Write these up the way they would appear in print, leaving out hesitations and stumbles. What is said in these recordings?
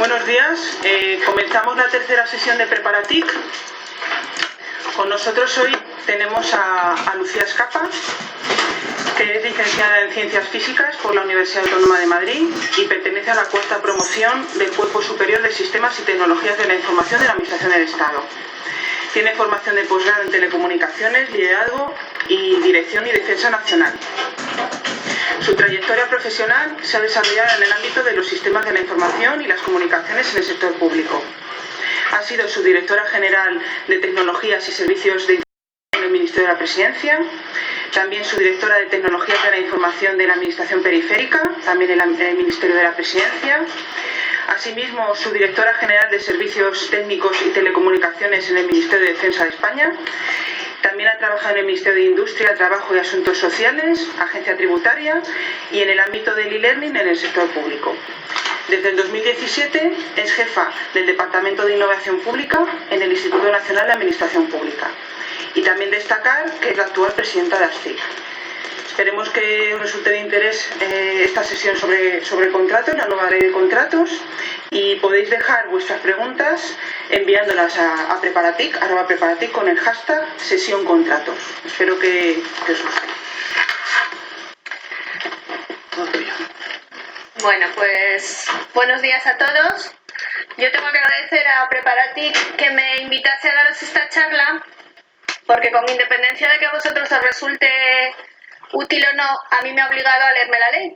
Buenos días. Comenzamos la tercera sesión de Preparatic. Con nosotros hoy tenemos a Lucía Escapa, que es licenciada en Ciencias Físicas por la Universidad Autónoma de Madrid y pertenece a la cuarta promoción del Cuerpo Superior de Sistemas y Tecnologías de la Información de la Administración del Estado. Tiene formación de posgrado en Telecomunicaciones, Liderazgo y Dirección y Defensa Nacional. Su trayectoria profesional se ha desarrollado en el ámbito de los sistemas de la información y las comunicaciones en el sector público. Ha sido subdirectora general de Tecnologías y Servicios de Información en el Ministerio de la Presidencia, también subdirectora de Tecnologías de la Información de la Administración Periférica, también en el Ministerio de la Presidencia. Asimismo, subdirectora general de Servicios Técnicos y Telecomunicaciones en el Ministerio de Defensa de España. También ha trabajado en el Ministerio de Industria, Trabajo y Asuntos Sociales, Agencia Tributaria y en el ámbito del e-learning en el sector público. Desde el 2017 es jefa del Departamento de Innovación Pública en el Instituto Nacional de Administración Pública. Y también destacar que es la actual presidenta de ASCID. Esperemos que os resulte de interés esta sesión sobre contratos, la nueva ley de contratos, y podéis dejar vuestras preguntas enviándolas a Preparatic con el hashtag sesión contratos. Espero que os guste. Bueno, pues buenos días a todos. Yo tengo que agradecer a Preparatic que me invitase a daros esta charla, porque con independencia de que a vosotros os resulte útil o no, a mí me ha obligado a leerme la ley.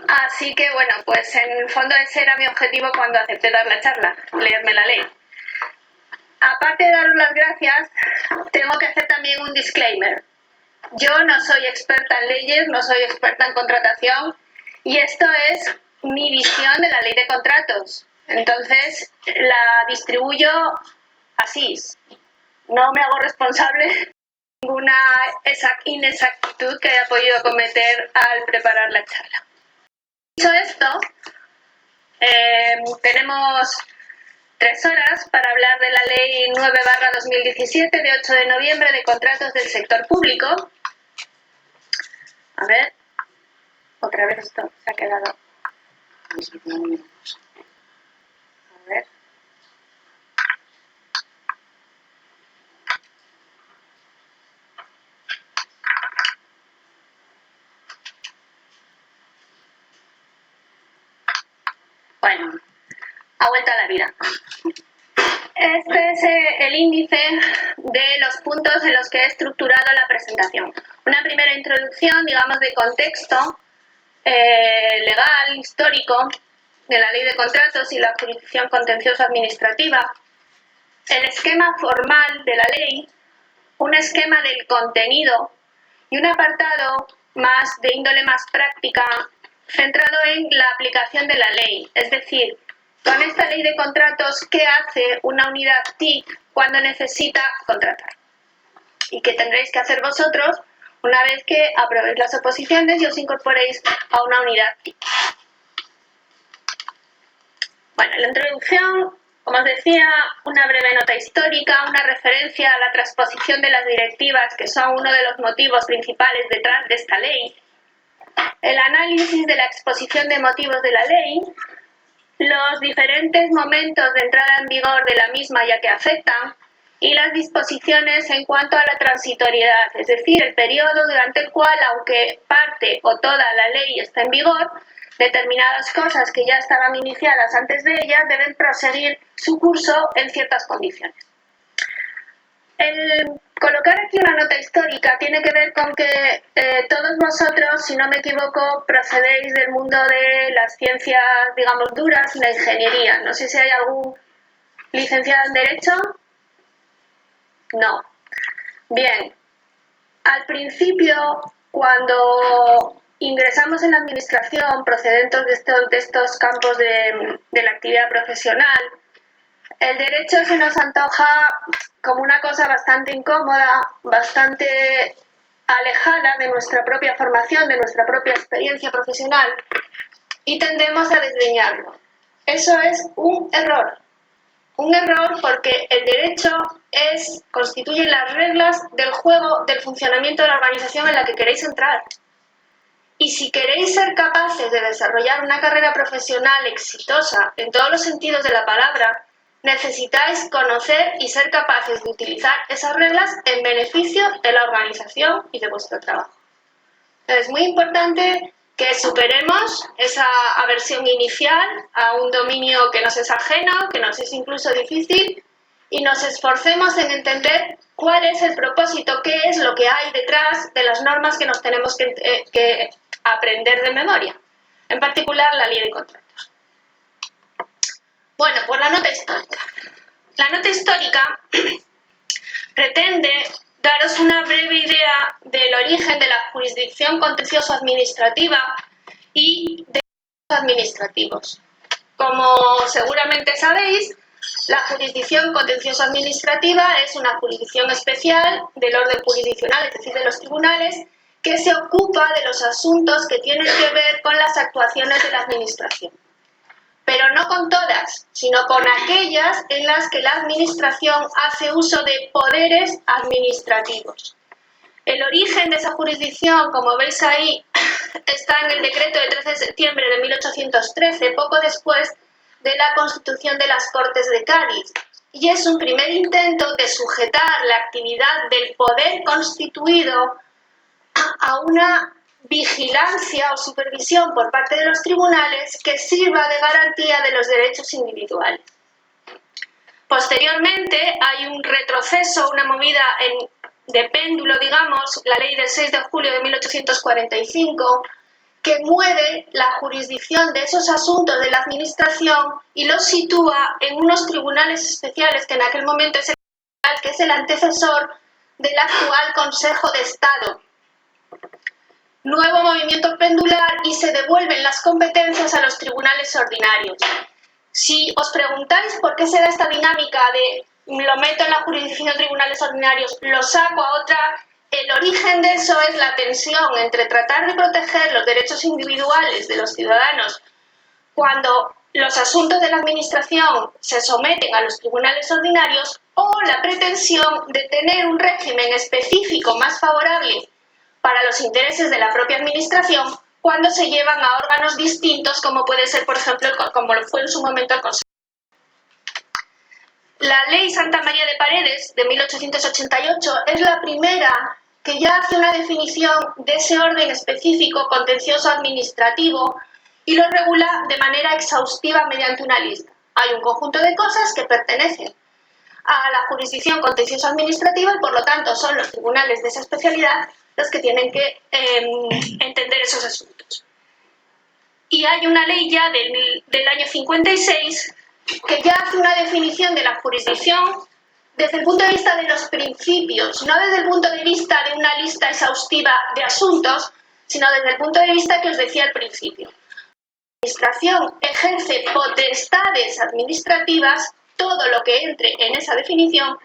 Así que bueno, pues en el fondo ese era mi objetivo cuando acepté dar la charla, leerme la ley. Aparte de daros las gracias, tengo que hacer también un disclaimer. Yo no soy experta en leyes, no soy experta en contratación, y esto es mi visión de la ley de contratos. Entonces la distribuyo así. No me hago responsable de ninguna inexactitud que haya podido cometer al preparar la charla. Dicho esto, tenemos 3 horas para hablar de la Ley 9/2017 de 8 de noviembre de contratos del sector público. A ver, otra vez esto se ha quedado. A ver. Bueno, ha vuelto a la vida. Este es el índice de los puntos en los que he estructurado la presentación. Una primera introducción, digamos, de contexto legal, histórico, de la ley de contratos y la jurisdicción contencioso administrativa. El esquema formal de la ley, un esquema del contenido y un apartado más de índole más práctica centrado en la aplicación de la ley, es decir, con esta ley de contratos, ¿qué hace una unidad TIC cuando necesita contratar? ¿Y qué tendréis que hacer vosotros una vez que aprobéis las oposiciones y os incorporéis a una unidad TIC? Bueno, en la introducción, como os decía, una breve nota histórica, una referencia a la transposición de las directivas, que son uno de los motivos principales detrás de esta ley, el análisis de la exposición de motivos de la ley, los diferentes momentos de entrada en vigor de la misma ya que afectan, y las disposiciones en cuanto a la transitoriedad, es decir, el periodo durante el cual, aunque parte o toda la ley está en vigor, determinadas cosas que ya estaban iniciadas antes de ella deben proseguir su curso en ciertas condiciones. El colocar aquí una nota histórica tiene que ver con que todos vosotros, si no me equivoco, procedéis del mundo de las ciencias, digamos, duras y la ingeniería. No sé si hay algún licenciado en Derecho. No. Bien. Al principio, cuando ingresamos en la administración procedentes de estos campos de la actividad profesional, el derecho se nos antoja como una cosa bastante incómoda, bastante alejada de nuestra propia formación, de nuestra propia experiencia profesional, y tendemos a desdeñarlo. Eso es un error. Un error porque el derecho constituye las reglas del juego del funcionamiento de la organización en la que queréis entrar. Y si queréis ser capaces de desarrollar una carrera profesional exitosa en todos los sentidos de la palabra, necesitáis conocer y ser capaces de utilizar esas reglas en beneficio de la organización y de vuestro trabajo. Entonces, es muy importante que superemos esa aversión inicial a un dominio que nos es ajeno, que nos es incluso difícil, y nos esforcemos en entender cuál es el propósito, qué es lo que hay detrás de las normas que nos tenemos que aprender de memoria, en particular la ley de contratos. Bueno, pues la nota histórica. La nota histórica pretende daros una breve idea del origen de la jurisdicción contencioso-administrativa y de los administrativos. Como seguramente sabéis, la jurisdicción contencioso-administrativa es una jurisdicción especial del orden jurisdiccional, es decir, de los tribunales, que se ocupa de los asuntos que tienen que ver con las actuaciones de la administración. Pero no con todas, sino con aquellas en las que la administración hace uso de poderes administrativos. El origen de esa jurisdicción, como veis ahí, está en el decreto de 13 de septiembre de 1813, poco después de la constitución de las Cortes de Cádiz, y es un primer intento de sujetar la actividad del poder constituido a una vigilancia o supervisión por parte de los tribunales que sirva de garantía de los derechos individuales. Posteriormente hay un retroceso, una movida de péndulo, digamos, la ley del 6 de julio de 1845, que mueve la jurisdicción de esos asuntos de la administración y los sitúa en unos tribunales especiales que en aquel momento es el antecesor del actual Consejo de Estado. Nuevo movimiento pendular y se devuelven las competencias a los tribunales ordinarios. Si os preguntáis por qué se da esta dinámica de lo meto en la jurisdicción de tribunales ordinarios, lo saco a otra, el origen de eso es la tensión entre tratar de proteger los derechos individuales de los ciudadanos cuando los asuntos de la administración se someten a los tribunales ordinarios o la pretensión de tener un régimen específico más favorable para los intereses de la propia administración cuando se llevan a órganos distintos, como puede ser, por ejemplo, como lo fue en su momento el Consejo. La Ley Santa María de Paredes, de 1888, es la primera que ya hace una definición de ese orden específico contencioso administrativo y lo regula de manera exhaustiva mediante una lista. Hay un conjunto de cosas que pertenecen a la jurisdicción contencioso administrativa y por lo tanto son los tribunales de esa especialidad los que tienen que entender esos asuntos. Y hay una ley ya del año 56 que ya hace una definición de la jurisdicción desde el punto de vista de los principios, no desde el punto de vista de una lista exhaustiva de asuntos, sino desde el punto de vista que os decía al principio. La administración ejerce potestades administrativas, todo lo que entre en esa definición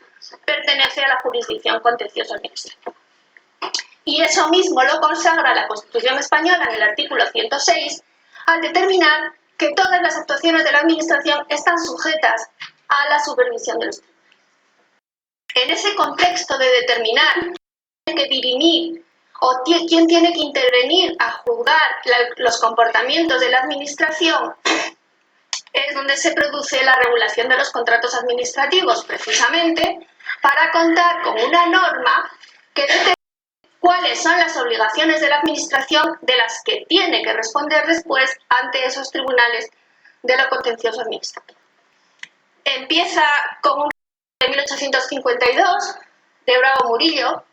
pertenece a la jurisdicción contencioso administrativa. Y eso mismo lo consagra la Constitución española en el artículo 106, al determinar que todas las actuaciones de la Administración están sujetas a la supervisión de los tribunales. En ese contexto de determinar quién tiene que dirimir o quién tiene que intervenir a juzgar los comportamientos de la Administración, es donde se produce la regulación de los contratos administrativos, precisamente para contar con una norma que determina cuáles son las obligaciones de la Administración de las que tiene que responder después ante esos tribunales de lo contencioso administrativo. Empieza con un de 1852 de Bravo Murillo,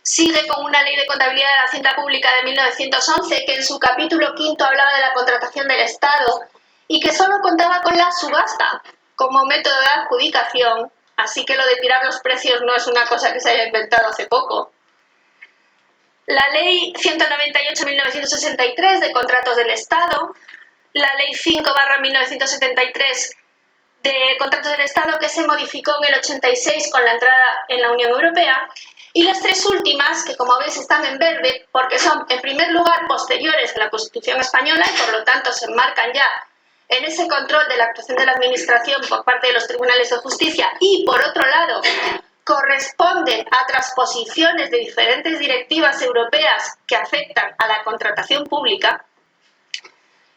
sigue con una ley de contabilidad de la Hacienda Pública de 1911 que en su capítulo quinto hablaba de la contratación del Estado y que solo contaba con la subasta como método de adjudicación, así que lo de tirar los precios no es una cosa que se haya inventado hace poco. La Ley 198/1963 de Contratos del Estado, la Ley 5/1973 de Contratos del Estado que se modificó en el 86 con la entrada en la Unión Europea, y las tres últimas, que como veis están en verde, porque son en primer lugar posteriores a la Constitución española y por lo tanto se enmarcan ya en ese control de la actuación de la Administración por parte de los tribunales de justicia y por otro lado corresponden a transposiciones de diferentes directivas europeas que afectan a la contratación pública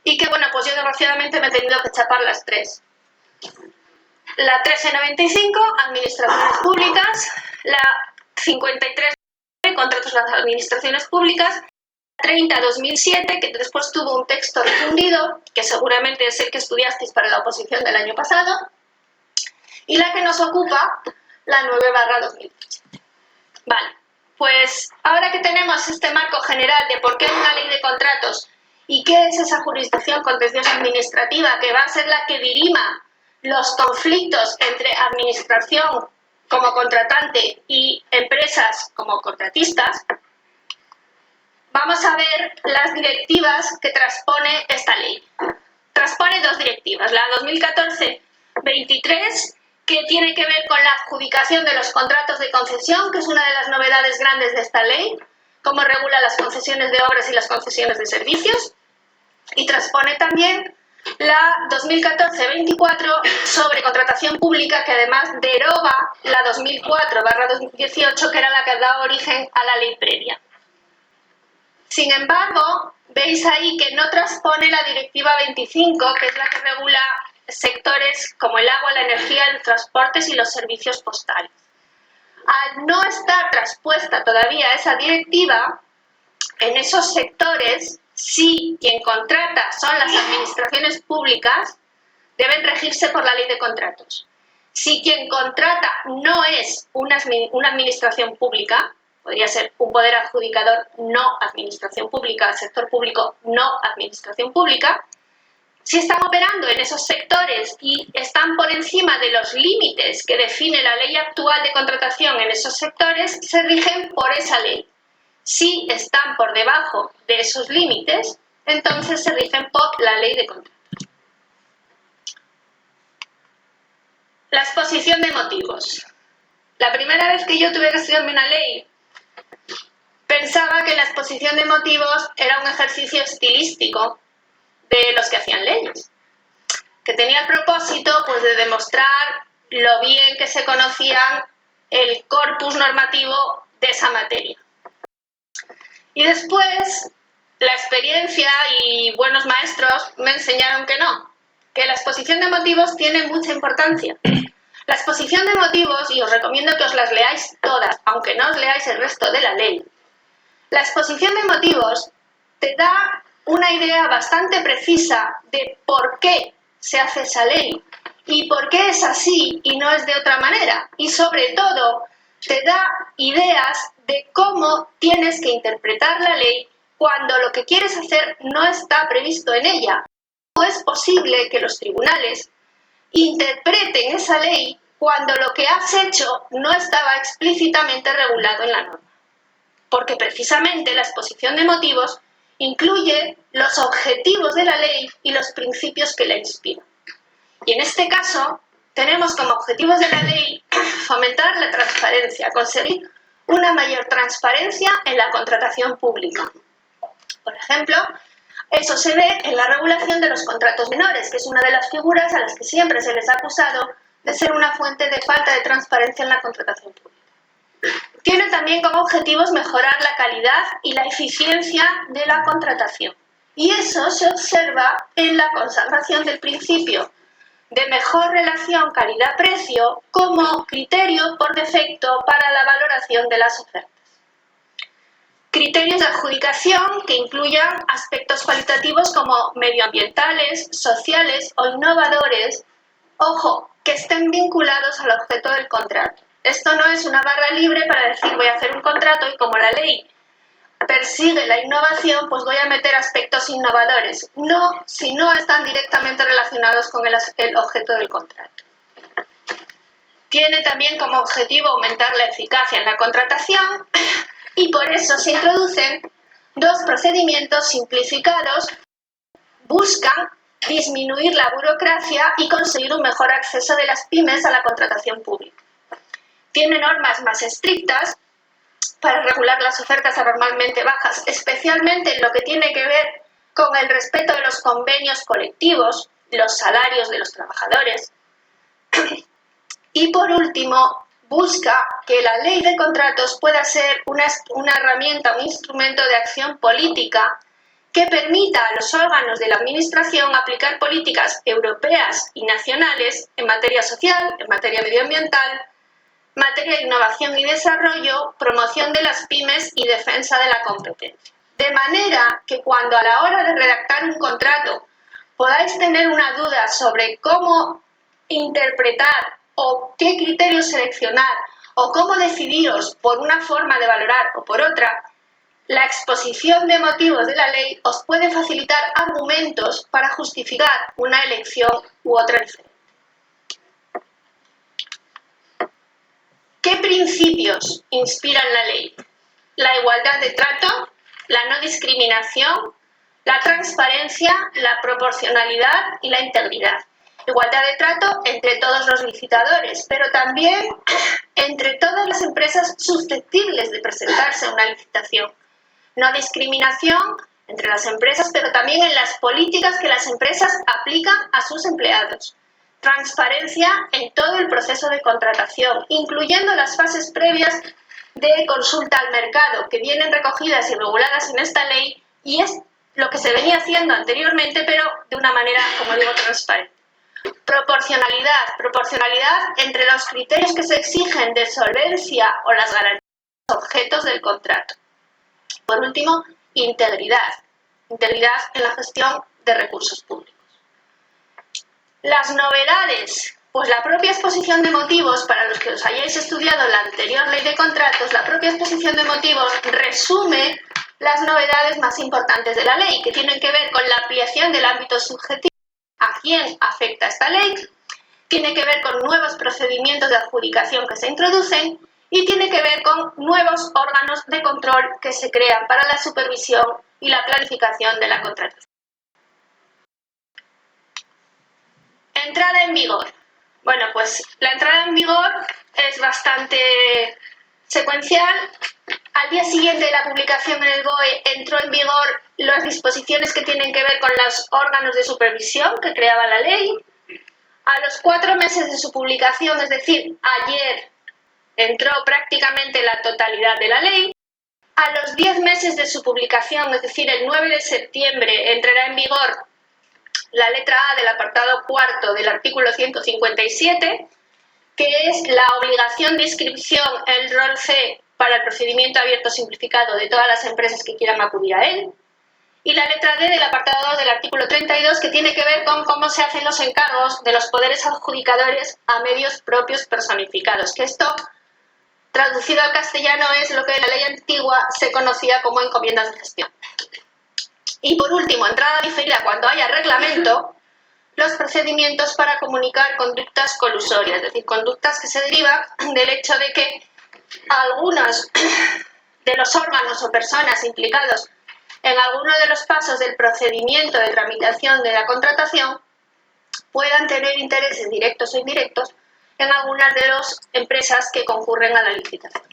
y que, bueno, pues yo desgraciadamente me he tenido que chapar las tres. La 1395, Administraciones Públicas, la 53, Contratos de las Administraciones Públicas, 30-2007, que después tuvo un texto difundido, que seguramente es el que estudiasteis para la oposición del año pasado, y la que nos ocupa, la 9/2013. Vale, pues ahora que tenemos este marco general de por qué es una ley de contratos y qué es esa jurisdicción contenciosa administrativa que va a ser la que dirima los conflictos entre administración como contratante y empresas como contratistas, vamos a ver las directivas que transpone esta ley. Transpone dos directivas, la 2014-23, que tiene que ver con la adjudicación de los contratos de concesión, que es una de las novedades grandes de esta ley, cómo regula las concesiones de obras y las concesiones de servicios, y transpone también la 2014-24 sobre contratación pública, que además deroga la 2004/2018, que era la que daba origen a la ley previa. Sin embargo, veis ahí que no transpone la Directiva 25, que es la que regula sectores como el agua, la energía, los transportes y los servicios postales. Al no estar traspuesta todavía esa directiva, en esos sectores, si quien contrata son las administraciones públicas, deben regirse por la ley de contratos. Si quien contrata no es una administración pública, podría ser un poder adjudicador no administración pública, sector público no administración pública, si están operando en esos sectores y están por encima de los límites que define la ley actual de contratación en esos sectores, se rigen por esa ley. Si están por debajo de esos límites, entonces se rigen por la ley de contratos. La exposición de motivos. La primera vez que yo tuve que estudiarme una ley, pensaba que la exposición de motivos era un ejercicio estilístico de los que hacían leyes, que tenía el propósito, pues, de demostrar lo bien que se conocían el corpus normativo de esa materia. Y después, la experiencia y buenos maestros me enseñaron que no, que la exposición de motivos tiene mucha importancia. La exposición de motivos, y os recomiendo que os las leáis todas, aunque no os leáis el resto de la ley, la exposición de motivos te da una idea bastante precisa de por qué se hace esa ley y por qué es así y no es de otra manera. Y sobre todo, te da ideas de cómo tienes que interpretar la ley cuando lo que quieres hacer no está previsto en ella. No es posible que los tribunales interpreten esa ley cuando lo que has hecho no estaba explícitamente regulado en la norma. Porque precisamente la exposición de motivos incluye los objetivos de la ley y los principios que la inspiran. Y en este caso, tenemos como objetivos de la ley fomentar la transparencia, conseguir una mayor transparencia en la contratación pública. Por ejemplo, eso se ve en la regulación de los contratos menores, que es una de las figuras a las que siempre se les ha acusado de ser una fuente de falta de transparencia en la contratación pública. Tiene también como objetivos mejorar la calidad y la eficiencia de la contratación. Y eso se observa en la consagración del principio de mejor relación calidad-precio como criterio por defecto para la valoración de las ofertas. Criterios de adjudicación que incluyan aspectos cualitativos como medioambientales, sociales o innovadores, ojo, que estén vinculados al objeto del contrato. Esto no es una barra libre para decir voy a hacer un contrato y como la ley persigue la innovación, pues voy a meter aspectos innovadores. No, si no están directamente relacionados con el objeto del contrato. Tiene también como objetivo aumentar la eficacia en la contratación y por eso se introducen dos procedimientos simplificados. Buscan disminuir la burocracia y conseguir un mejor acceso de las pymes a la contratación pública. Tiene normas más estrictas para regular las ofertas anormalmente bajas, especialmente en lo que tiene que ver con el respeto de los convenios colectivos, los salarios de los trabajadores. Y por último, busca que la ley de contratos pueda ser una herramienta, un instrumento de acción política que permita a los órganos de la Administración aplicar políticas europeas y nacionales en materia social, en materia medioambiental, materia de innovación y desarrollo, promoción de las pymes y defensa de la competencia. De manera que cuando a la hora de redactar un contrato podáis tener una duda sobre cómo interpretar o qué criterios seleccionar o cómo decidiros por una forma de valorar o por otra, la exposición de motivos de la ley os puede facilitar argumentos para justificar una elección u otra diferente. ¿Qué principios inspiran la ley? La igualdad de trato, la no discriminación, la transparencia, la proporcionalidad y la integridad. Igualdad de trato entre todos los licitadores, pero también entre todas las empresas susceptibles de presentarse a una licitación. No discriminación entre las empresas, pero también en las políticas que las empresas aplican a sus empleados. Transparencia en todo el proceso de contratación, incluyendo las fases previas de consulta al mercado, que vienen recogidas y reguladas en esta ley, y es lo que se venía haciendo anteriormente, pero de una manera, como digo, transparente. Proporcionalidad entre los criterios que se exigen de solvencia o las garantías objetos del contrato. Por último, integridad en la gestión de recursos públicos. Las novedades, pues la propia exposición de motivos, para los que os hayáis estudiado la anterior ley de contratos, la propia exposición de motivos resume las novedades más importantes de la ley, que tienen que ver con la ampliación del ámbito subjetivo, a quién afecta esta ley, tiene que ver con nuevos procedimientos de adjudicación que se introducen y tiene que ver con nuevos órganos de control que se crean para la supervisión y la planificación de la contratación. Entrada en vigor. Bueno, pues la entrada en vigor es bastante secuencial. Al día siguiente de la publicación en el BOE entró en vigor las disposiciones que tienen que ver con los órganos de supervisión que creaba la ley. A los 4 meses de su publicación, es decir, ayer, entró prácticamente la totalidad de la ley. A los 10 meses de su publicación, es decir, el 9 de septiembre, entrará en vigor la letra A del apartado cuarto del artículo 157, que es la obligación de inscripción en el rol C para el procedimiento abierto simplificado de todas las empresas que quieran acudir a él. Y la letra D del apartado 2 del artículo 32, que tiene que ver con cómo se hacen los encargos de los poderes adjudicadores a medios propios personificados, que esto, traducido al castellano, es lo que en la ley antigua se conocía como encomiendas de gestión. Y por último, entrada diferida cuando haya reglamento, los procedimientos para comunicar conductas colusorias, es decir, conductas que se derivan del hecho de que algunos de los órganos o personas implicados en alguno de los pasos del procedimiento de tramitación de la contratación puedan tener intereses directos o indirectos en algunas de las empresas que concurren a la licitación.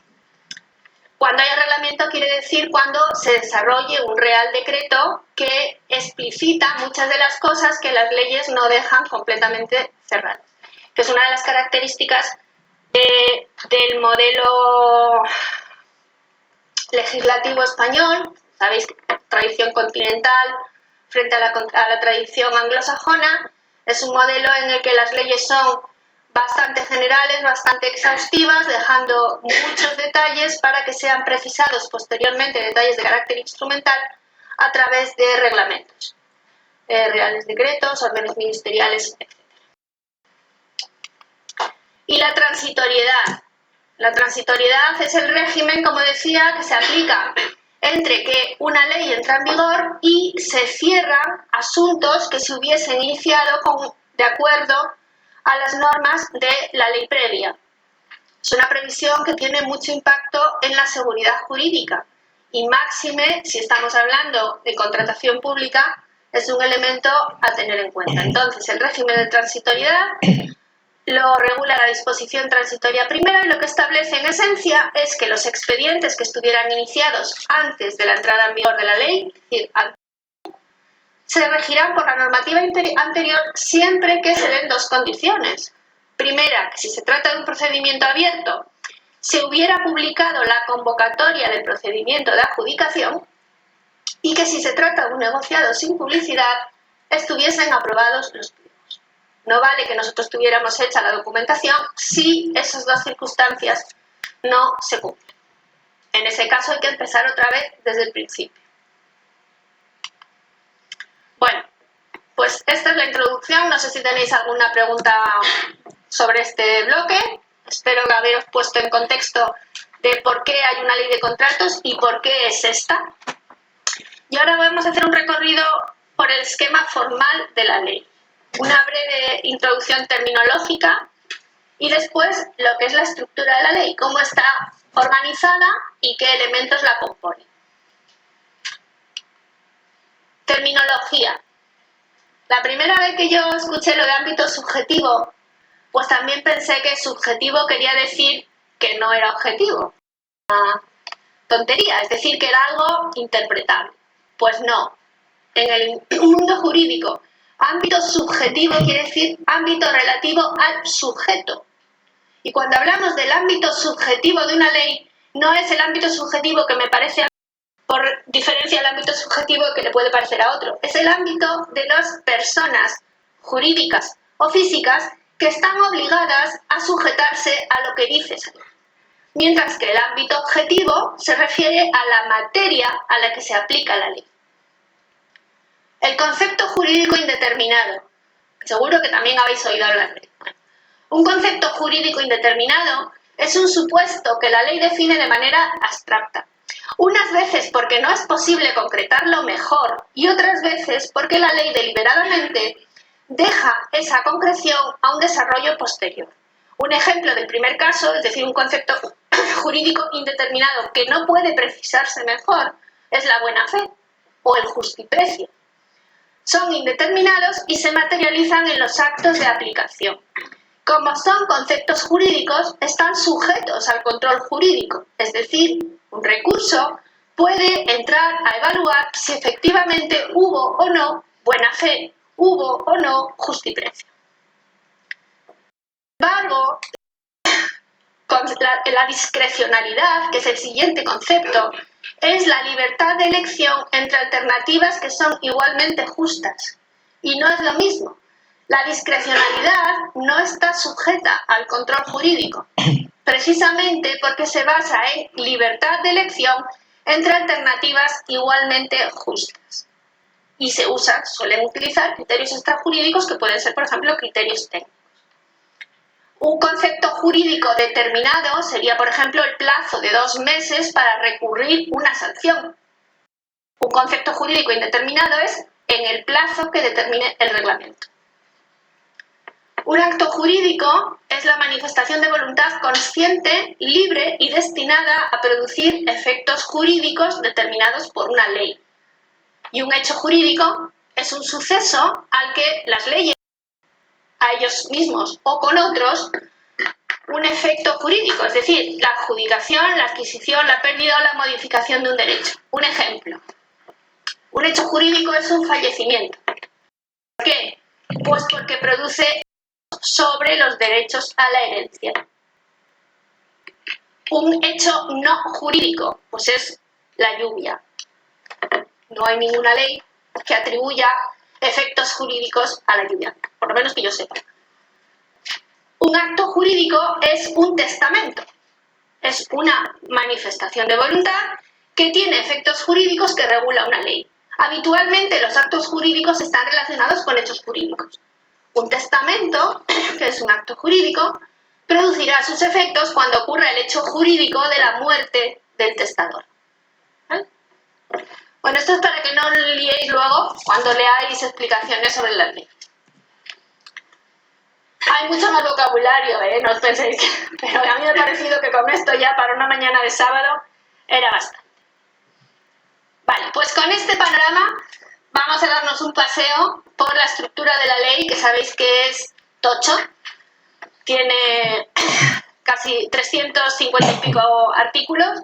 Cuando haya reglamento quiere decir cuando se desarrolle un real decreto que explicita muchas de las cosas que las leyes no dejan completamente cerradas, que es una de las características del modelo legislativo español. Sabéis que tradición continental frente a la tradición anglosajona es un modelo en el que las leyes son bastante generales, bastante exhaustivas, dejando muchos detalles para que sean precisados posteriormente, detalles de carácter instrumental, a través de reglamentos, reales decretos, órdenes ministeriales, etc. Y la transitoriedad. La transitoriedad es el régimen, como decía, que se aplica entre que una ley entra en vigor y se cierran asuntos que se hubiesen iniciado de acuerdo a las normas de la ley previa. Es una previsión que tiene mucho impacto en la seguridad jurídica y máxime, si estamos hablando de contratación pública, es un elemento a tener en cuenta. Entonces, el régimen de transitoriedad lo regula la disposición transitoria primera y lo que establece en esencia es que los expedientes que estuvieran iniciados antes de la entrada en vigor de la ley, es decir, se regirán por la normativa anterior siempre que se den dos condiciones. Primera, que si se trata de un procedimiento abierto, se hubiera publicado la convocatoria del procedimiento de adjudicación y que si se trata de un negociado sin publicidad, estuviesen aprobados los pliegos. No vale que nosotros tuviéramos hecha la documentación si esas dos circunstancias no se cumplen. En ese caso hay que empezar otra vez desde el principio. Bueno, pues esta es la introducción. No sé si tenéis alguna pregunta sobre este bloque. Espero haberos puesto en contexto de por qué hay una ley de contratos y por qué es esta. Y ahora vamos a hacer un recorrido por el esquema formal de la ley. Una breve introducción terminológica y después lo que es la estructura de la ley, cómo está organizada y qué elementos la componen. Terminología. La primera vez que yo escuché lo de ámbito subjetivo, pues también pensé que subjetivo quería decir que no era objetivo. Una tontería, es decir, que era algo interpretable. Pues no. En el mundo jurídico, ámbito subjetivo quiere decir ámbito relativo al sujeto. Y cuando hablamos del ámbito subjetivo de una ley, no es el ámbito subjetivo que me parece a mí, por diferencia del ámbito subjetivo que le puede parecer a otro. Es el ámbito de las personas jurídicas o físicas que están obligadas a sujetarse a lo que dice esa ley. Mientras que el ámbito objetivo se refiere a la materia a la que se aplica la ley. El concepto jurídico indeterminado. Seguro que también habéis oído hablar de él. Un concepto jurídico indeterminado es un supuesto que la ley define de manera abstracta. Unas veces porque no es posible concretarlo mejor y otras veces porque la ley deliberadamente deja esa concreción a un desarrollo posterior. Un ejemplo del primer caso, es decir, un concepto jurídico indeterminado que no puede precisarse mejor, es la buena fe o el justiprecio. Son indeterminados y se materializan en los actos de aplicación. Como son conceptos jurídicos, están sujetos al control jurídico, es decir, un recurso puede entrar a evaluar si efectivamente hubo o no buena fe, hubo o no justiprecio. Sin embargo, con la discrecionalidad, que es el siguiente concepto, es la libertad de elección entre alternativas que son igualmente justas. Y no es lo mismo. La discrecionalidad no está sujeta al control jurídico, precisamente porque se basa en libertad de elección entre alternativas igualmente justas. Y suelen utilizar criterios extrajurídicos que pueden ser, por ejemplo, criterios técnicos. Un concepto jurídico determinado sería, por ejemplo, el plazo de 2 meses para recurrir una sanción. Un concepto jurídico indeterminado es en el plazo que determine el reglamento. Un acto jurídico es la manifestación de voluntad consciente, libre y destinada a producir efectos jurídicos determinados por una ley. Y un hecho jurídico es un suceso al que las leyes, a ellos mismos o con otros, un efecto jurídico, es decir, la adjudicación, la adquisición, la pérdida o la modificación de un derecho. Un ejemplo. Un hecho jurídico es un fallecimiento. ¿Por qué? Pues porque produce sobre los derechos a la herencia. Un hecho no jurídico, pues es la lluvia. No hay ninguna ley que atribuya efectos jurídicos a la lluvia, por lo menos que yo sepa. Un acto jurídico es un testamento. Es una manifestación de voluntad que tiene efectos jurídicos que regula una ley. Habitualmente los actos jurídicos están relacionados con hechos jurídicos. Un testamento, que es un acto jurídico, producirá sus efectos cuando ocurra el hecho jurídico de la muerte del testador. ¿Vale? Bueno, esto es para que no liéis luego cuando leáis explicaciones sobre la ley. Hay mucho más vocabulario, no os penséis que... Pero a mí me ha parecido que con esto ya para una mañana de sábado era bastante. Vale, pues con este panorama vamos a darnos un paseo por la estructura de la ley, que sabéis que es tocho. Tiene casi 350 y pico artículos.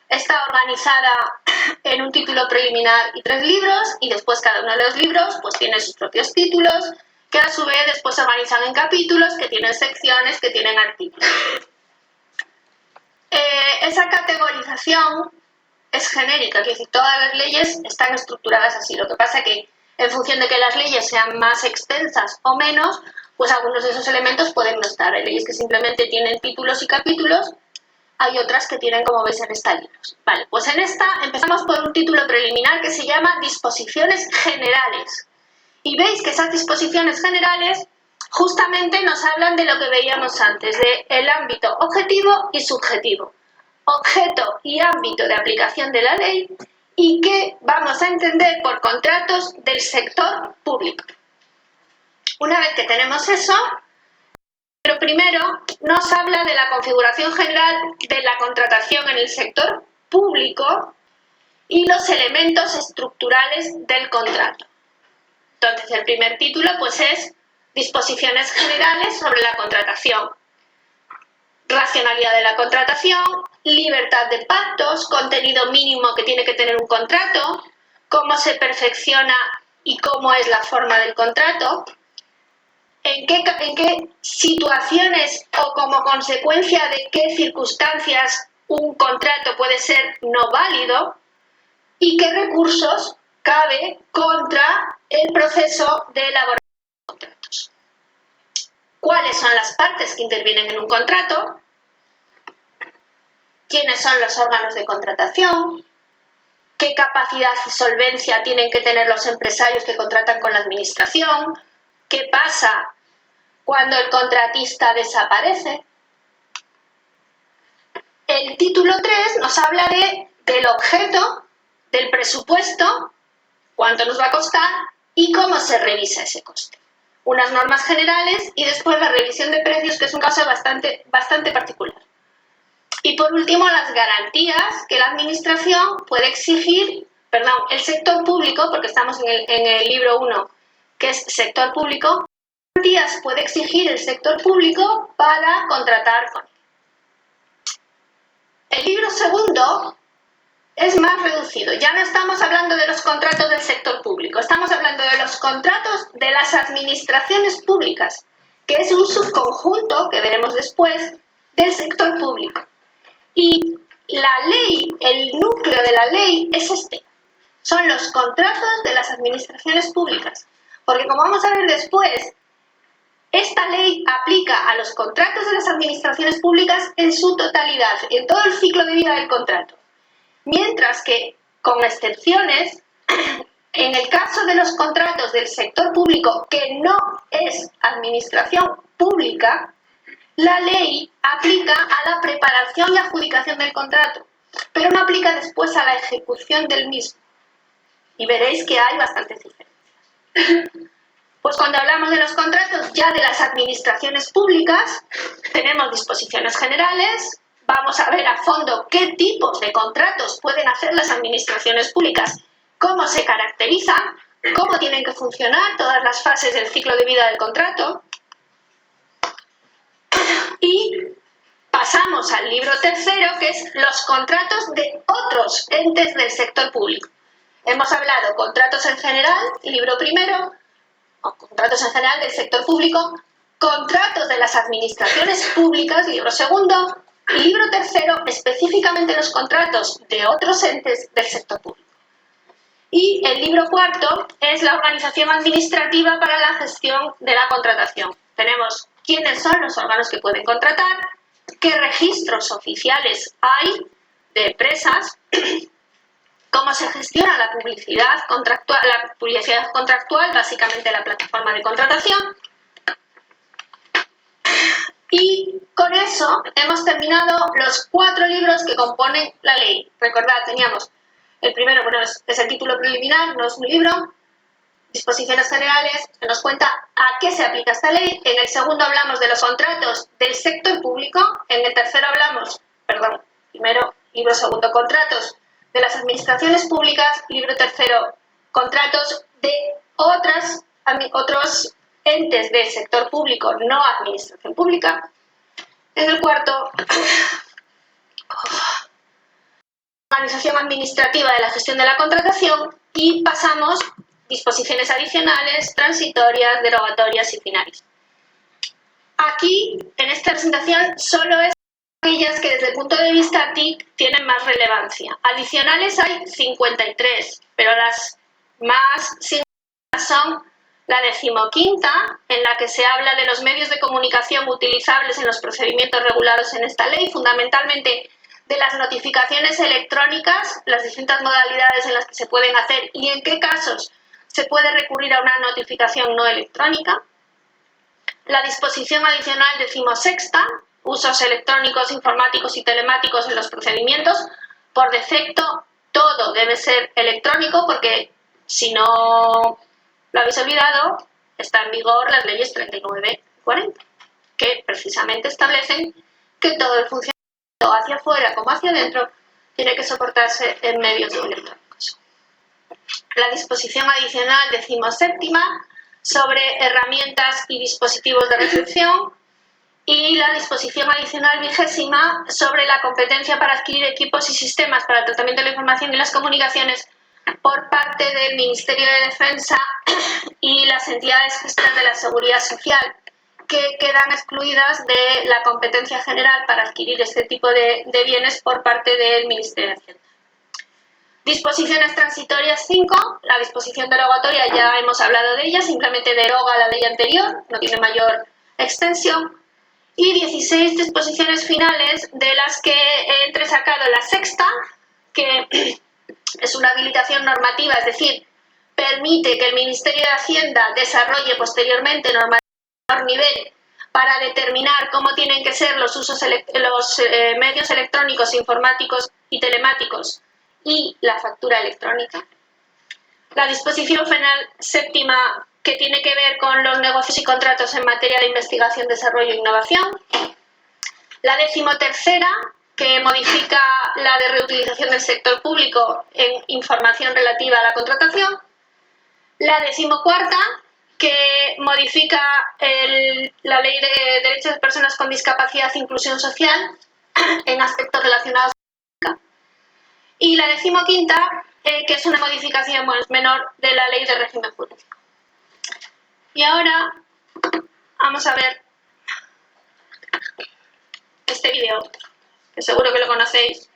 Está organizada en un título preliminar y 3 libros, y después cada uno de los libros pues tiene sus propios títulos, que a su vez después se organizan en capítulos, que tienen secciones, que tienen artículos. esa categorización es genérica, quiere decir, todas las leyes están estructuradas así. Lo que pasa es que en función de que las leyes sean más extensas o menos, pues algunos de esos elementos pueden no estar. Hay leyes que simplemente tienen títulos y capítulos, hay otras que tienen, como veis en esta, libros. Vale, pues en esta empezamos por un título preliminar que se llama Disposiciones Generales. Y veis que esas disposiciones generales justamente nos hablan de lo que veíamos antes, de el ámbito objetivo y subjetivo, objeto y ámbito de aplicación de la ley, y que vamos a entender por contratos del sector público. Una vez que tenemos eso, lo primero nos habla de la configuración general de la contratación en el sector público y los elementos estructurales del contrato. Entonces, el primer título pues es Disposiciones generales sobre la contratación. Racionalidad de la contratación, libertad de pactos, contenido mínimo que tiene que tener un contrato, cómo se perfecciona y cómo es la forma del contrato, en qué situaciones o como consecuencia de qué circunstancias un contrato puede ser no válido y qué recursos cabe contra el proceso de elaboración de contratos. ¿Cuáles son las partes que intervienen en un contrato? ¿Quiénes son los órganos de contratación? ¿Qué capacidad y solvencia tienen que tener los empresarios que contratan con la administración? ¿Qué pasa cuando el contratista desaparece? El título 3 nos habla del objeto, del presupuesto, cuánto nos va a costar y cómo se revisa ese coste. Unas normas generales y después la revisión de precios, que es un caso bastante particular. Y por último, las garantías que la administración puede exigir, el sector público, porque estamos en el libro 1, que es sector público, ¿qué garantías puede exigir el sector público para contratar con él? El libro segundo es más reducido. Ya no estamos hablando de los contratos del sector público, estamos hablando de los contratos de las administraciones públicas, que es un subconjunto, que veremos después, del sector público. Y la ley, el núcleo de la ley es este. Son los contratos de las administraciones públicas. Porque como vamos a ver después, esta ley aplica a los contratos de las administraciones públicas en su totalidad, en todo el ciclo de vida del contrato. Mientras que, con excepciones, en el caso de los contratos del sector público, que no es administración pública, la ley aplica a la preparación y adjudicación del contrato, pero no aplica después a la ejecución del mismo. Y veréis que hay bastantes diferencias. Pues cuando hablamos de los contratos ya de las administraciones públicas, tenemos disposiciones generales. Vamos a ver a fondo qué tipos de contratos pueden hacer las administraciones públicas, cómo se caracterizan, cómo tienen que funcionar todas las fases del ciclo de vida del contrato. Y pasamos al libro tercero, que es los contratos de otros entes del sector público. Hemos hablado contratos en general, libro primero, o contratos en general del sector público, contratos de las administraciones públicas, libro segundo, y libro tercero, específicamente los contratos de otros entes del sector público. Y el libro cuarto es la organización administrativa para la gestión de la contratación. Tenemos quiénes son los órganos que pueden contratar, qué registros oficiales hay de empresas, cómo se gestiona la publicidad contractual, básicamente la plataforma de contratación. Y con eso hemos terminado los 4 libros que componen la ley. Recordad, teníamos el primero, bueno, es el título preliminar, no es un libro, disposiciones generales, que nos cuenta a qué se aplica esta ley. En el segundo hablamos de los contratos del sector público. En el tercero hablamos, primero, libro segundo, contratos de las administraciones públicas. Libro tercero, contratos de otros entes del sector público, no administración pública. En el cuarto, organización administrativa de la gestión de la contratación, y pasamos disposiciones adicionales, transitorias, derogatorias y finales. Aquí, en esta presentación, solo es aquellas que desde el punto de vista TIC tienen más relevancia. Adicionales hay 53, pero las más significativas son la 15ª, en la que se habla de los medios de comunicación utilizables en los procedimientos regulados en esta ley, fundamentalmente de las notificaciones electrónicas, las distintas modalidades en las que se pueden hacer y en qué casos se puede recurrir a una notificación no electrónica. La disposición adicional 16ª, usos electrónicos, informáticos y telemáticos en los procedimientos. Por defecto, todo debe ser electrónico porque, si no lo habéis olvidado, está en vigor las leyes 39 y 40, que precisamente establecen que todo el funcionamiento, hacia afuera como hacia adentro, tiene que soportarse en medios electrónicos. La disposición adicional 17ª sobre herramientas y dispositivos de recepción y la disposición adicional 20ª sobre la competencia para adquirir equipos y sistemas para el tratamiento de la información y las comunicaciones por parte del Ministerio de Defensa y las entidades gestoras de la Seguridad Social, que quedan excluidas de la competencia general para adquirir este tipo de bienes por parte del Ministerio de Hacienda. Disposiciones transitorias 5, la disposición derogatoria ya hemos hablado de ella, simplemente deroga la ley anterior, no tiene mayor extensión. Y 16 disposiciones finales, de las que he entresacado la 6ª, que es una habilitación normativa, es decir, permite que el Ministerio de Hacienda desarrolle posteriormente normativa de menor nivel para determinar cómo tienen que ser los medios electrónicos, informáticos y telemáticos y la factura electrónica. La disposición final 7ª, que tiene que ver con los negocios y contratos en materia de investigación, desarrollo e innovación. La 13ª, que modifica la de reutilización del sector público en información relativa a la contratación. La 14ª, que modifica la Ley de Derechos de Personas con Discapacidad e Inclusión Social en aspectos relacionados con la. Y la 15ª, que es una modificación menor de la Ley de Régimen Jurídico. Y ahora vamos a ver este vídeo, que seguro que lo conocéis.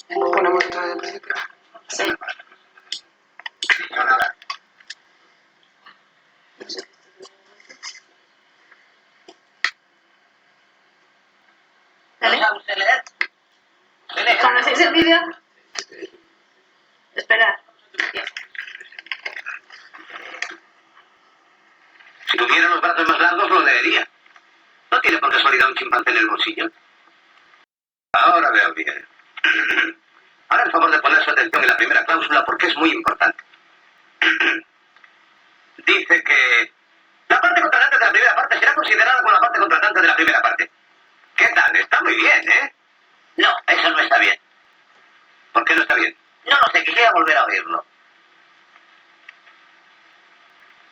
Ponemos otra vez de principio. Sí. ¿Vale? ¿Conocéis el vídeo? Esperad. Si tuviera los brazos más largos, lo leería. No tiene por casualidad un chimpancé en el bolsillo. Ahora veo bien. Ahora el favor de poner su atención en la primera cláusula porque es muy importante. Dice que la parte contratante de la primera parte será considerada como la parte contratante de la primera parte. ¿Qué tal? Está muy bien, ¿eh? No, eso no está bien. ¿Por qué no está bien? No lo sé, quisiera volver a oírlo.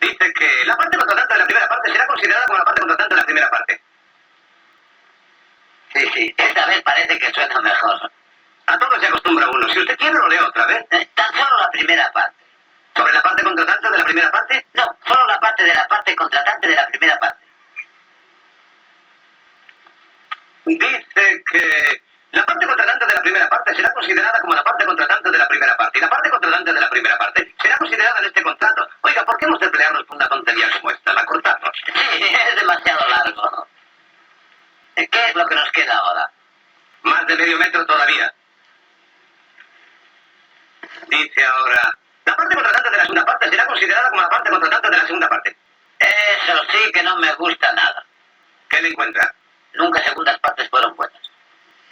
Dice que la parte contratante de la primera parte será considerada como la parte contratante de la primera parte. Sí, esta vez parece que suena mejor. A todo se acostumbra uno. Si usted quiere, lo leo otra vez. Tan solo la primera parte. ¿Sobre la parte contratante de la primera parte? No, solo la parte de la parte contratante de la primera parte. Dice que la parte contratante de la primera parte será considerada como la parte contratante de la primera parte. Y la parte contratante de la primera parte será considerada en este contrato. Oiga, ¿por qué hemos de pelearnos por una tontería como esta? La cortamos. Sí, es demasiado largo. ¿Qué es lo que nos queda ahora? Más de medio metro todavía. Dice ahora, la parte contratante de la segunda parte será considerada como la parte contratante de la segunda parte. Eso sí que no me gusta nada. ¿Qué le encuentra? Nunca segundas partes fueron buenas.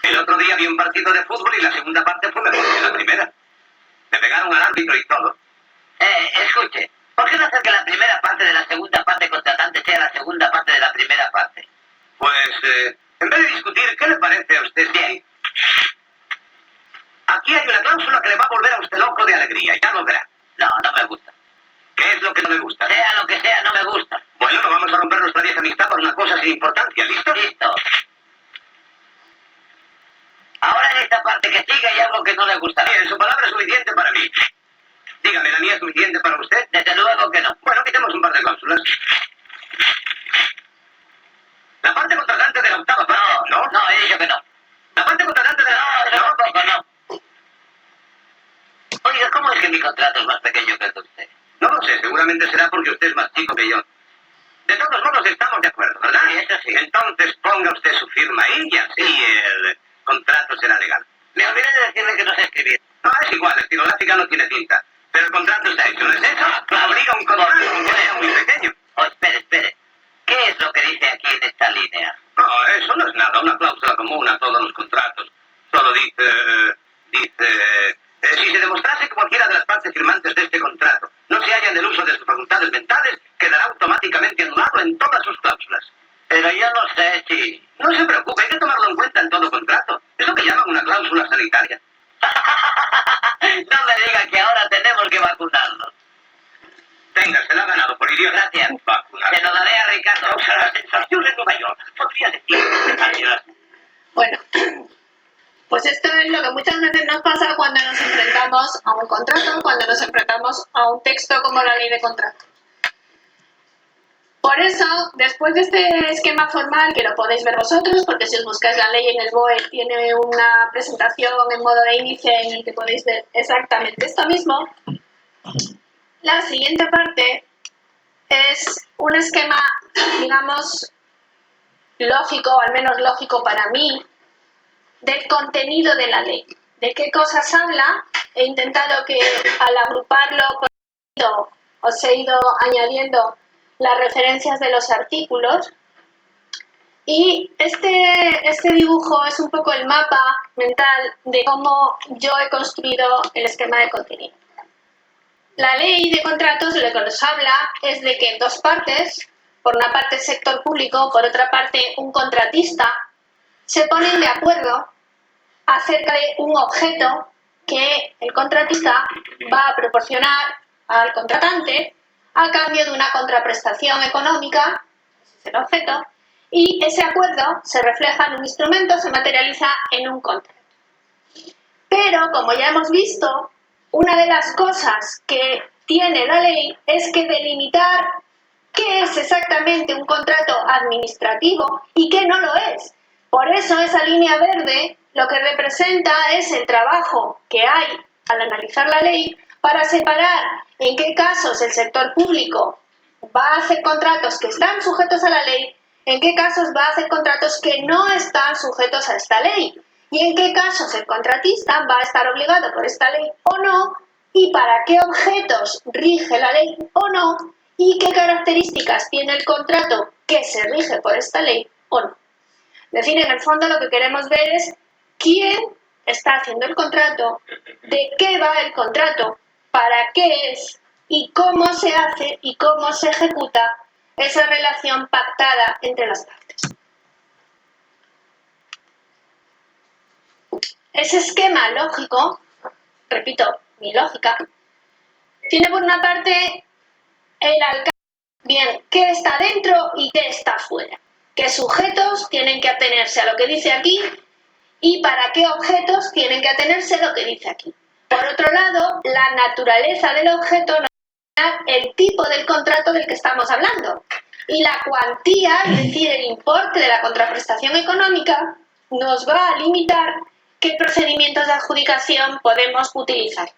El otro día vi un partido de fútbol y la segunda parte fue mejor que la primera. Me pegaron al árbitro y todo. Escuche, ¿por qué no hacer que la primera parte de la segunda parte contratante sea la segunda parte de la primera parte? Pues, en vez de discutir, ¿qué le parece a usted? Bien. Aquí hay una cláusula que le va a volver a usted loco de alegría, ya lo verá. No, no me gusta. ¿Qué es lo que no le gusta? Sea lo que sea, no me gusta. Bueno, no vamos a romper nuestra vieja amistad por una cosa sin importancia, ¿listo? Listo. esta parte que sigue hay algo que no le gusta. Bien, su palabra es suficiente para mí. Dígame, ¿la mía es suficiente para usted? Desde luego que no. Bueno, quitemos un par de cláusulas. La parte contratante de la octava parte. No, no, he dicho que no. La parte contratante de la... No, tampoco, no. Oiga, ¿cómo es que mi contrato es más pequeño que el de usted? No lo sé, seguramente será porque usted es más chico que yo. De todos modos estamos de acuerdo, ¿verdad? Sí, eso sí. Entonces ponga usted su firma ahí y así el contrato será legal. Me olvidé de decirle que no sé escribir. No, es igual, el estilográfica no tiene tinta. Pero el contrato está hecho, ¿no es eso? Claro. Obliga un contrato, aunque sea muy pequeño. Oh, espere. ¿Qué es lo que dice aquí en esta línea? No, eso no es nada, una cláusula común a todos los contratos. Solo dice... si se demostrase que cualquiera de las partes firmantes de este contrato no se halla en el uso de sus facultades mentales, quedará automáticamente anulado en todas sus cláusulas. Pero yo no sé si... No se preocupe, hay que tomarlo en cuenta en todo contrato. Es lo que llaman una cláusula sanitaria. No me diga que ahora tenemos que vacunarnos. Venga, se la ha ganado por idiota. Gracias. Vacunar. Se lo daré a Ricardo. Causa la sensación en Nueva York. Podría decir. Gracias. Bueno, pues esto es lo que muchas veces nos pasa cuando nos enfrentamos a un contrato, cuando nos enfrentamos a un texto como la ley de contratos. Por eso, después de este esquema formal, que lo podéis ver vosotros, porque si os buscáis la ley en el BOE tiene una presentación en modo de índice en el que podéis ver exactamente esto mismo, la siguiente parte es un esquema, digamos, lógico, o al menos lógico para mí, del contenido de la ley. De qué cosas habla. He intentado que al agruparlo os he ido añadiendo las referencias de los artículos. Y este dibujo es un poco el mapa mental de cómo yo he construido el esquema de contenido. La ley de contratos lo que nos habla es de que en dos partes, por una parte el sector público, por otra parte un contratista, se ponen de acuerdo acerca de un objeto que el contratista va a proporcionar al contratante a cambio de una contraprestación económica, ese es el objeto, y ese acuerdo se refleja en un instrumento, se materializa en un contrato. Pero, como ya hemos visto, una de las cosas que tiene la ley es que delimitar qué es exactamente un contrato administrativo y qué no lo es. Por eso esa línea verde lo que representa es el trabajo que hay al analizar la ley para separar en qué casos el sector público va a hacer contratos que están sujetos a la ley, en qué casos va a hacer contratos que no están sujetos a esta ley y en qué casos el contratista va a estar obligado por esta ley o no, y para qué objetos rige la ley o no, y qué características tiene el contrato que se rige por esta ley o no. Es decir, en el fondo lo que queremos ver es quién está haciendo el contrato, de qué va el contrato, para qué es y cómo se hace y cómo se ejecuta esa relación pactada entre las partes. Ese esquema lógico, repito, mi lógica, tiene por una parte el alcance, bien, qué está dentro y qué está fuera, qué sujetos tienen que atenerse a lo que dice aquí y para qué objetos tienen que atenerse a lo que dice aquí. Por otro lado, la naturaleza del objeto nos da el tipo del contrato del que estamos hablando y la cuantía, es decir, el importe de la contraprestación económica, nos va a limitar qué procedimientos de adjudicación podemos utilizar.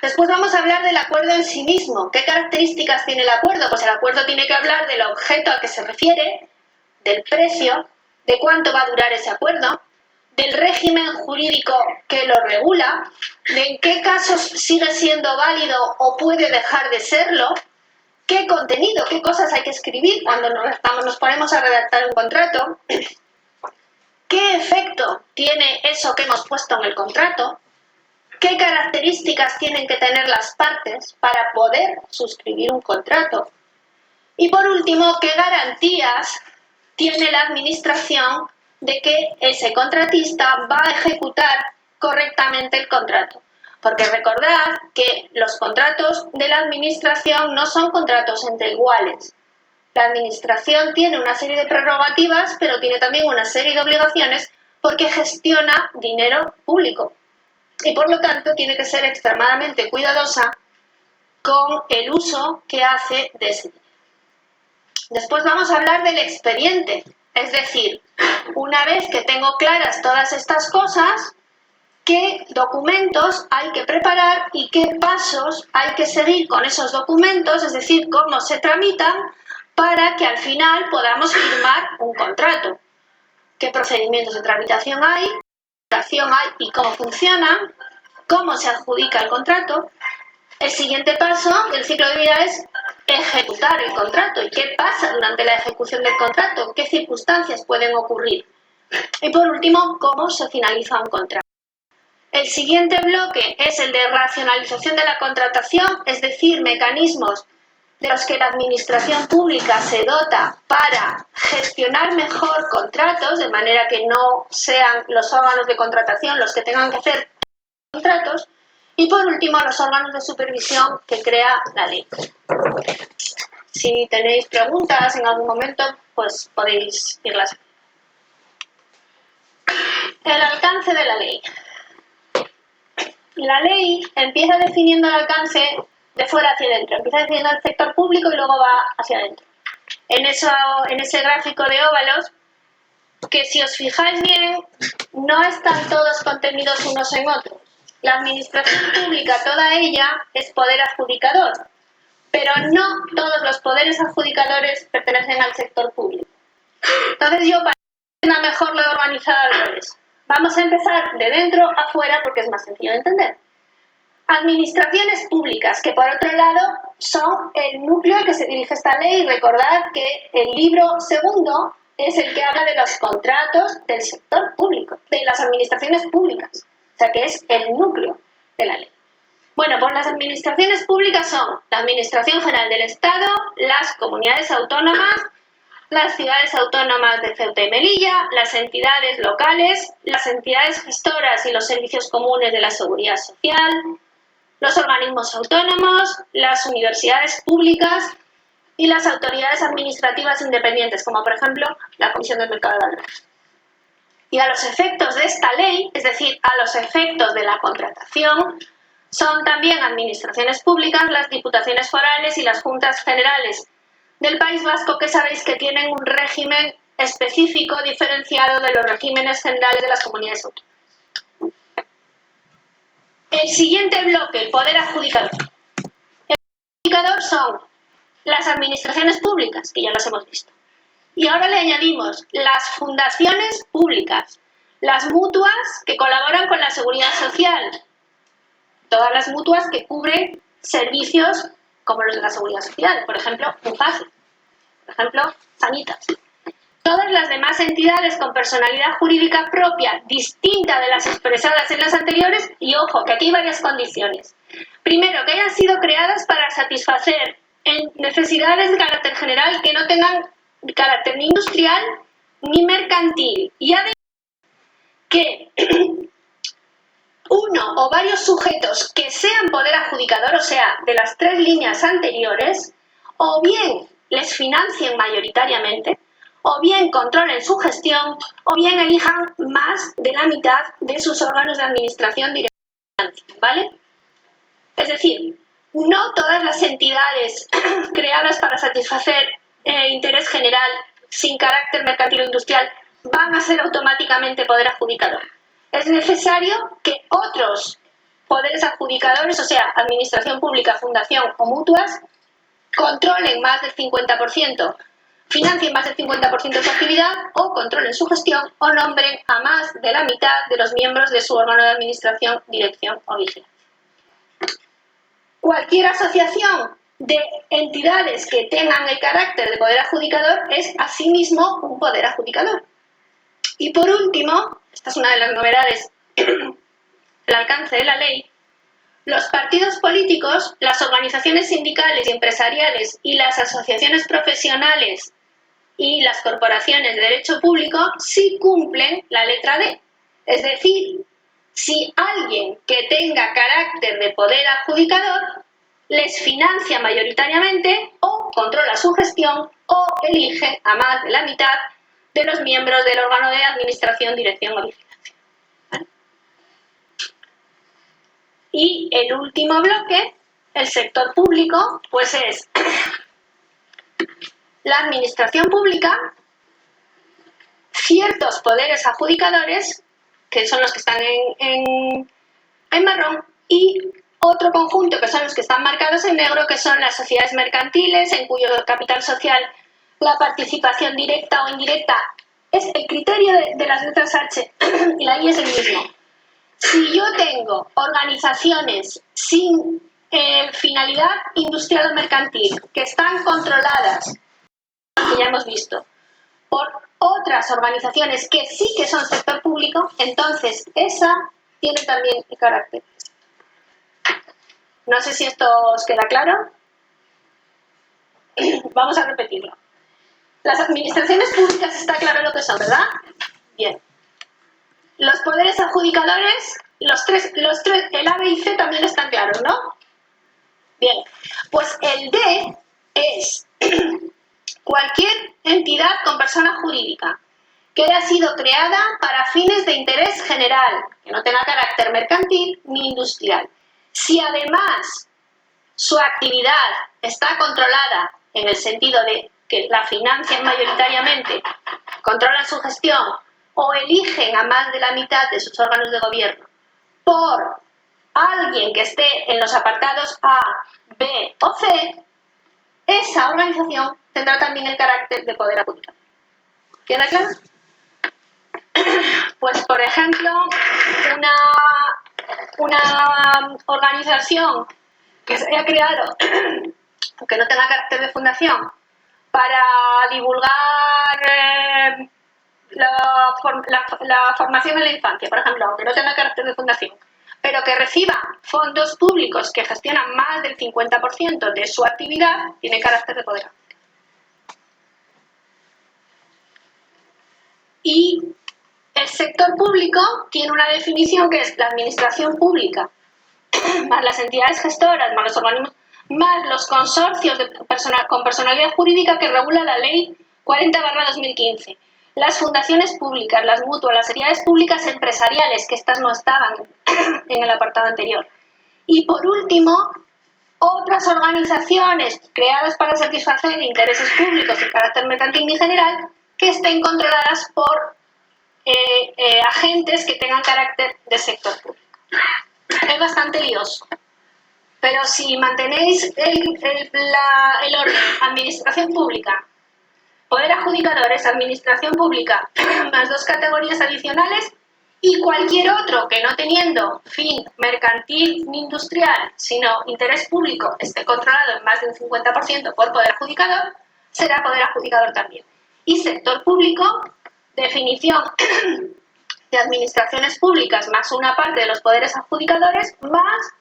Después vamos a hablar del acuerdo en sí mismo. ¿Qué características tiene el acuerdo? Pues el acuerdo tiene que hablar del objeto al que se refiere, del precio, de cuánto va a durar ese acuerdo, del régimen jurídico que lo regula, de en qué casos sigue siendo válido o puede dejar de serlo, qué contenido, qué cosas hay que escribir cuando nos ponemos a redactar un contrato, qué efecto tiene eso que hemos puesto en el contrato, qué características tienen que tener las partes para poder suscribir un contrato y, por último, qué garantías tiene la administración de que ese contratista va a ejecutar correctamente el contrato. Porque recordad que los contratos de la administración no son contratos entre iguales. La administración tiene una serie de prerrogativas, pero tiene también una serie de obligaciones porque gestiona dinero público y por lo tanto tiene que ser extremadamente cuidadosa con el uso que hace de ese dinero. Después vamos a hablar del expediente, es decir, una vez que tengo claras todas estas cosas, qué documentos hay que preparar y qué pasos hay que seguir con esos documentos, es decir, cómo se tramitan para que al final podamos firmar un contrato. ¿Qué procedimientos de tramitación hay? Y cómo funcionan, cómo se adjudica el contrato. El siguiente paso del ciclo de vida es ejecutar el contrato. ¿Y qué pasa durante la ejecución del contrato? ¿Qué circunstancias pueden ocurrir? Y por último, cómo se finaliza un contrato. El siguiente bloque es el de racionalización de la contratación, es decir, mecanismos de los que la administración pública se dota para gestionar mejor contratos, de manera que no sean los órganos de contratación los que tengan que hacer contratos, y por último los órganos de supervisión que crea la ley. Si tenéis preguntas en algún momento, pues podéis irlas. El alcance de la ley. La ley empieza definiendo el alcance de fuera hacia adentro, empieza definiendo el sector público y luego va hacia adentro. En ese gráfico de óvalos, que si os fijáis bien, no están todos contenidos unos en otros. La administración pública, toda ella, es poder adjudicador, pero no todos los poderes adjudicadores pertenecen al sector público. Entonces para que sea mejor lo he organizado al revés. Vamos a empezar de dentro a fuera porque es más sencillo de entender. Administraciones públicas, que por otro lado son el núcleo al que se dirige esta ley. Recordad que el libro segundo es el que habla de los contratos del sector público, de las administraciones públicas, o sea que es el núcleo de la ley. Bueno, pues las administraciones públicas son la Administración General del Estado, las comunidades autónomas, las ciudades autónomas de Ceuta y Melilla, las entidades locales, las entidades gestoras y los servicios comunes de la seguridad social, los organismos autónomos, las universidades públicas y las autoridades administrativas independientes, como por ejemplo la Comisión del Mercado de Valores. Y a los efectos de esta ley, es decir, a los efectos de la contratación, son también administraciones públicas, las diputaciones forales y las juntas generales del País Vasco, que sabéis que tienen un régimen específico diferenciado de los regímenes generales de las comunidades autónomas. El siguiente bloque, el poder adjudicador. El poder adjudicador son las administraciones públicas, que ya las hemos visto. Y ahora le añadimos las fundaciones públicas, las mutuas que colaboran con la seguridad social, todas las mutuas que cubren servicios como los de la seguridad social, por ejemplo, UNFACE, por ejemplo, Sanitas. Todas las demás entidades con personalidad jurídica propia, distinta de las expresadas en las anteriores, y ojo, que aquí hay varias condiciones. Primero, que hayan sido creadas para satisfacer necesidades de carácter general que no tengan carácter ni industrial ni mercantil. Y además, que uno o varios sujetos que sean poder adjudicador, o sea, de las tres líneas anteriores, o bien les financien mayoritariamente, o bien controlen su gestión, o bien elijan más de la mitad de sus órganos de administración directamente, ¿vale? Es decir, no todas las entidades creadas para satisfacer interés general sin carácter mercantil o industrial van a ser automáticamente poder adjudicador. Es necesario que otros poderes adjudicadores, o sea, administración pública, fundación o mutuas, controlen más del 50%, financien más del 50% de su actividad o controlen su gestión o nombren a más de la mitad de los miembros de su órgano de administración, dirección o vigilancia. Cualquier asociación de entidades que tengan el carácter de poder adjudicador es asimismo un poder adjudicador. Y por último, esta es una de las novedades del alcance de la ley, los partidos políticos, las organizaciones sindicales y empresariales y las asociaciones profesionales y las corporaciones de derecho público sí cumplen la letra D. Es decir, si alguien que tenga carácter de poder adjudicador les financia mayoritariamente o controla su gestión o elige a más de la mitad de los miembros del órgano de administración, dirección o vigilancia. ¿Vale? Y el último bloque, el sector público, pues es la administración pública, ciertos poderes adjudicadores, que son los que están en marrón, y otro conjunto, que son los que están marcados en negro, que son las sociedades mercantiles, en cuyo capital social la participación directa o indirecta es el criterio de las letras H y la I es el mismo. Si yo tengo organizaciones sin finalidad industrial o mercantil, que están controladas, que ya hemos visto, por otras organizaciones que sí que son sector público, entonces esa tiene también el carácter. No sé si esto os queda claro. Vamos a repetirlo. Las administraciones públicas está claro lo que son, ¿verdad? Bien. Los poderes adjudicadores, los tres, el A, B y C también están claros, ¿no? Bien. Pues el D es cualquier entidad con persona jurídica que haya sido creada para fines de interés general, que no tenga carácter mercantil ni industrial. Si además su actividad está controlada en el sentido de que la financian mayoritariamente, controlan su gestión o eligen a más de la mitad de sus órganos de gobierno por alguien que esté en los apartados A, B o C, esa organización tendrá también el carácter de poder adjudicador. ¿Queda claro? Pues, por ejemplo, una organización que se haya creado, que no tenga carácter de fundación, para divulgar la formación en la infancia, por ejemplo, aunque no tenga carácter de fundación, pero que reciba fondos públicos que gestionan más del 50% de su actividad, tiene carácter de poder. Y el sector público tiene una definición que es la administración pública, más las entidades gestoras, más los organismos, más los consorcios con personalidad jurídica que regula la Ley 40/2015. Las fundaciones públicas, las mutuas, las entidades públicas empresariales, que estas no estaban en el apartado anterior. Y por último, otras organizaciones creadas para satisfacer intereses públicos de carácter mercantil y general que estén controladas por agentes que tengan carácter de sector público. Es bastante lioso. Pero si mantenéis el orden, administración pública, poder adjudicadores, administración pública, más dos categorías adicionales y cualquier otro que no teniendo fin mercantil ni industrial, sino interés público, esté controlado en más de un 50% por poder adjudicador, será poder adjudicador también. Y sector público, definición de administraciones públicas más una parte de los poderes adjudicadores más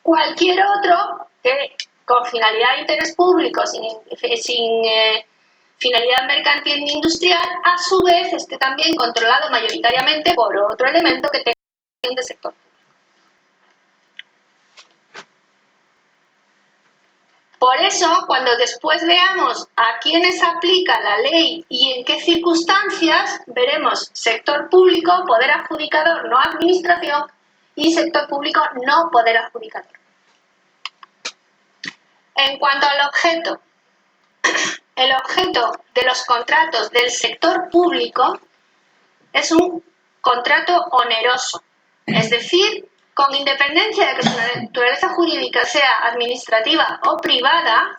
cualquier otro que con finalidad de interés público, sin finalidad mercantil ni industrial, a su vez esté también controlado mayoritariamente por otro elemento que tenga de sector público. Por eso, cuando después veamos a quiénes aplica la ley y en qué circunstancias, veremos sector público, poder adjudicador, no administración, y sector público, no poder adjudicador. En cuanto al objeto, el objeto de los contratos del sector público es un contrato oneroso, es decir, con independencia de que su naturaleza jurídica sea administrativa o privada,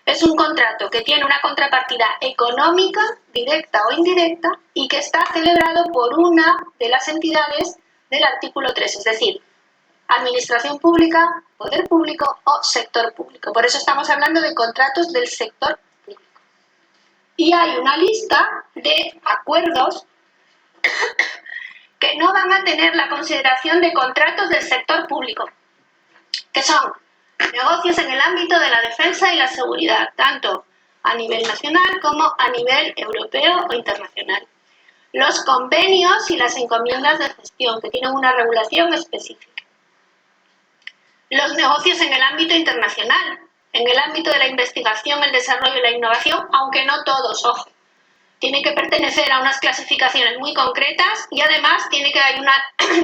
es un contrato que tiene una contrapartida económica, directa o indirecta, y que está celebrado por una de las entidades del artículo 3, es decir, administración pública, poder público o sector público. Por eso estamos hablando de contratos del sector público. Y hay una lista de acuerdos que no van a tener la consideración de contratos del sector público, que son negocios en el ámbito de la defensa y la seguridad, tanto a nivel nacional como a nivel europeo o internacional. Los convenios y las encomiendas de gestión, que tienen una regulación específica. Los negocios en el ámbito internacional, en el ámbito de la investigación, el desarrollo y la innovación, aunque no todos, ojo. tiene que pertenecer a unas clasificaciones muy concretas y además tiene que haber una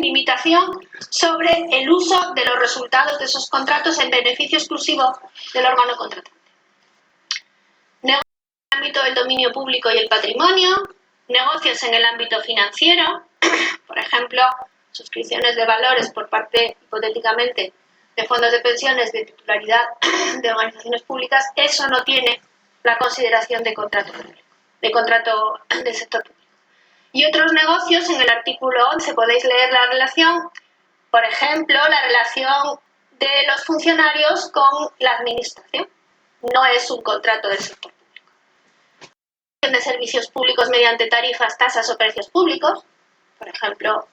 limitación sobre el uso de los resultados de esos contratos en beneficio exclusivo del órgano contratante. Negocios en el ámbito del dominio público y el patrimonio, negocios en el ámbito financiero, por ejemplo, suscripciones de valores por parte, hipotéticamente, de fondos de pensiones de titularidad de organizaciones públicas, eso no tiene la consideración de contrato público, de contrato del sector público. Y otros negocios, en el artículo 11 podéis leer la relación, por ejemplo, la relación de los funcionarios con la administración. No es un contrato del sector público. De servicios públicos mediante tarifas, tasas o precios públicos, por ejemplo,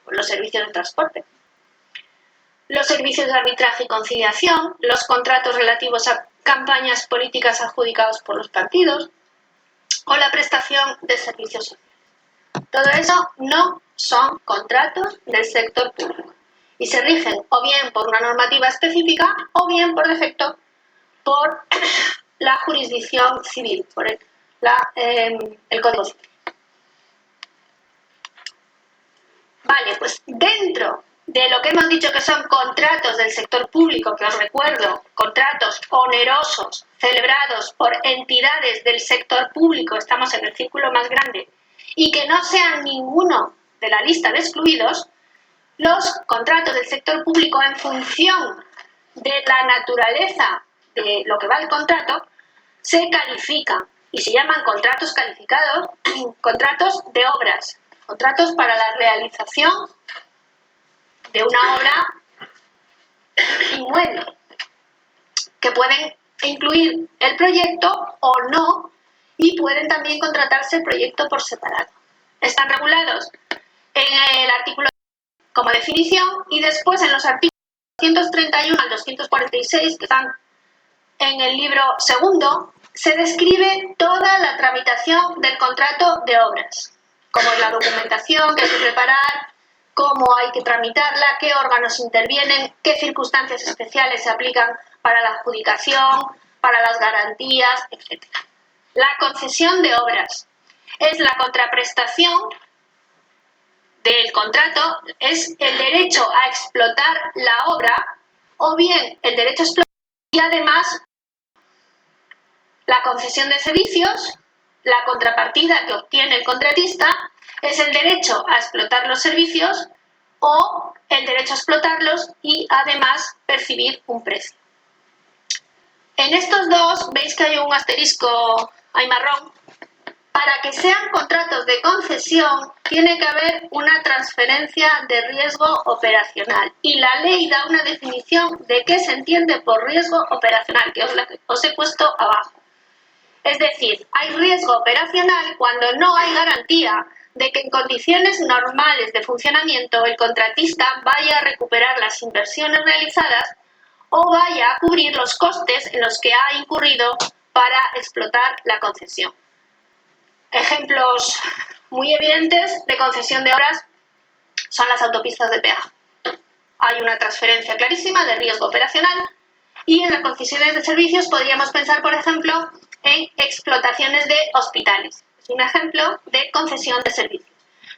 los servicios de transporte. Los servicios de arbitraje y conciliación, los contratos relativos a campañas políticas adjudicados por los partidos o la prestación de servicios sociales. Todo eso no son contratos del sector público y se rigen o bien por una normativa específica o bien por defecto por la jurisdicción civil, por el Código Civil. Vale, pues dentro de lo que hemos dicho que son contratos del sector público, que os recuerdo, contratos onerosos celebrados por entidades del sector público, estamos en el círculo más grande, y que no sean ninguno de la lista de excluidos, los contratos del sector público, en función de la naturaleza de lo que va el contrato, se califican y se llaman contratos calificados, contratos de obras, contratos para la realización de una obra inmueble, que pueden incluir el proyecto o no, y pueden también contratarse proyecto por separado. Están regulados en el artículo como definición y después en los artículos 231 al 246, que están en el libro segundo, se describe toda la tramitación del contrato de obras, como la documentación que hay que preparar, cómo hay que tramitarla, qué órganos intervienen, qué circunstancias especiales se aplican para la adjudicación, para las garantías, etc. La concesión de obras es la contraprestación del contrato, es el derecho a explotar la obra o bien el derecho a explotar y además la concesión de servicios, la contrapartida que obtiene el contratista es el derecho a explotar los servicios o el derecho a explotarlos y además percibir un precio. En estos dos veis que hay un asterisco ahí marrón. Para que sean contratos de concesión tiene que haber una transferencia de riesgo operacional y la ley da una definición de qué se entiende por riesgo operacional, que os he puesto abajo. Es decir, hay riesgo operacional cuando no hay garantía de que en condiciones normales de funcionamiento el contratista vaya a recuperar las inversiones realizadas o vaya a cubrir los costes en los que ha incurrido para explotar la concesión. Ejemplos muy evidentes de concesión de obras son las autopistas de peaje. Hay una transferencia clarísima de riesgo operacional y en las concesiones de servicios podríamos pensar, por ejemplo, en explotaciones de hospitales. Es un ejemplo de concesión de servicios.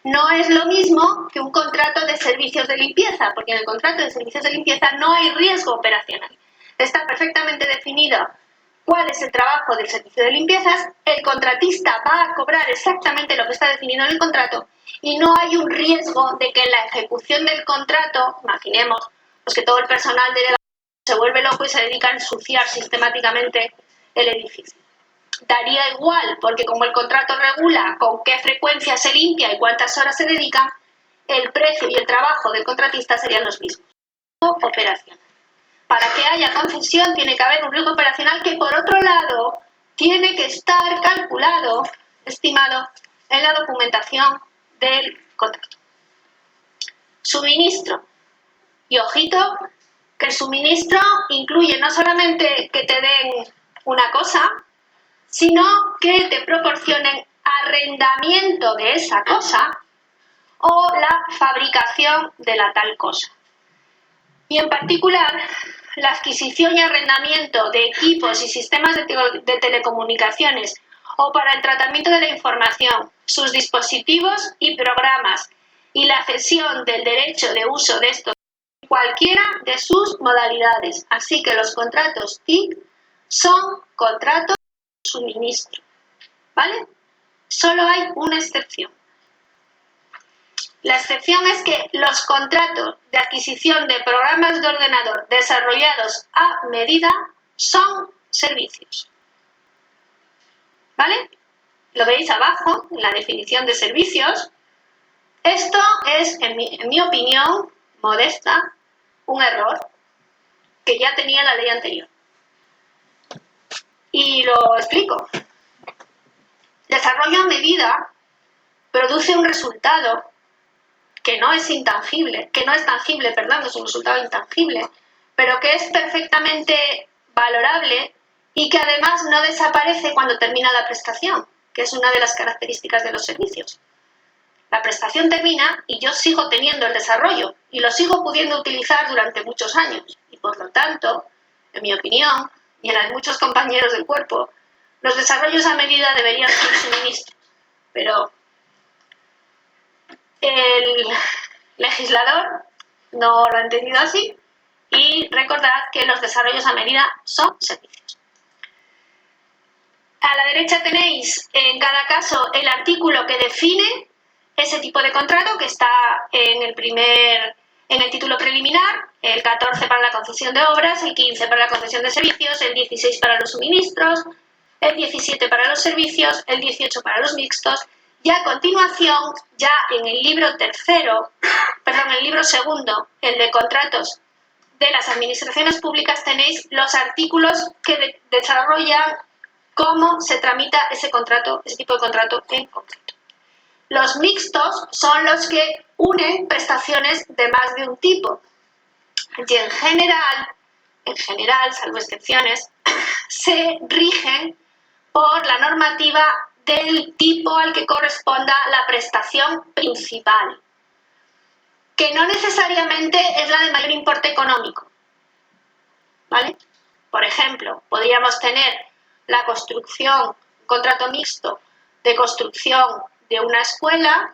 No es lo mismo que un contrato de servicios de limpieza, porque en el contrato de servicios de limpieza no hay riesgo operacional. Está perfectamente definido cuál es el trabajo del servicio de limpiezas, el contratista va a cobrar exactamente lo que está definido en el contrato y no hay un riesgo de que en la ejecución del contrato, imaginemos pues que todo el personal de se vuelve loco y se dedica a ensuciar sistemáticamente el edificio. Daría igual, porque como el contrato regula con qué frecuencia se limpia y cuántas horas se dedican, el precio y el trabajo del contratista serían los mismos. Operación. Para que haya concesión tiene que haber un riesgo operacional que, por otro lado, tiene que estar calculado, estimado, en la documentación del contrato. Suministro. Y ojito, que el suministro incluye no solamente que te den una cosa, sino que te proporcionen arrendamiento de esa cosa o la fabricación de la tal cosa. Y en particular, la adquisición y arrendamiento de equipos y sistemas de telecomunicaciones o para el tratamiento de la información, sus dispositivos y programas, y la cesión del derecho de uso de estos en cualquiera de sus modalidades. Así que los contratos TIC son contratos de suministro, ¿vale? Solo hay una excepción. La excepción es que los contratos de adquisición de programas de ordenador desarrollados a medida son servicios. ¿Vale? Lo veis abajo, en la definición de servicios. Esto es, en mi opinión, modesta, un error que ya tenía la ley anterior. Y lo explico. Desarrollo a medida produce un resultado que no es tangible, es un resultado intangible, pero que es perfectamente valorable y que además no desaparece cuando termina la prestación, que es una de las características de los servicios. La prestación termina y yo sigo teniendo el desarrollo y lo sigo pudiendo utilizar durante muchos años. Y por lo tanto, en mi opinión, y en la de muchos compañeros del cuerpo, los desarrollos a medida deberían ser suministros. Pero el legislador no lo ha entendido así y recordad que los desarrollos a medida son servicios. A la derecha tenéis en cada caso el artículo que define ese tipo de contrato, que está en el título preliminar, el 14 para la concesión de obras, el 15 para la concesión de servicios, el 16 para los suministros, el 17 para los servicios, el 18 para los mixtos, y a continuación, ya en el libro segundo, el de contratos de las administraciones públicas, tenéis los artículos que desarrollan cómo se tramita ese tipo de contrato en concreto. Los mixtos son los que unen prestaciones de más de un tipo. Y en general, salvo excepciones, se rigen por la normativa del tipo al que corresponda la prestación principal, que no necesariamente es la de mayor importe económico, ¿vale? Por ejemplo, podríamos tener la construcción, un contrato mixto de construcción de una escuela,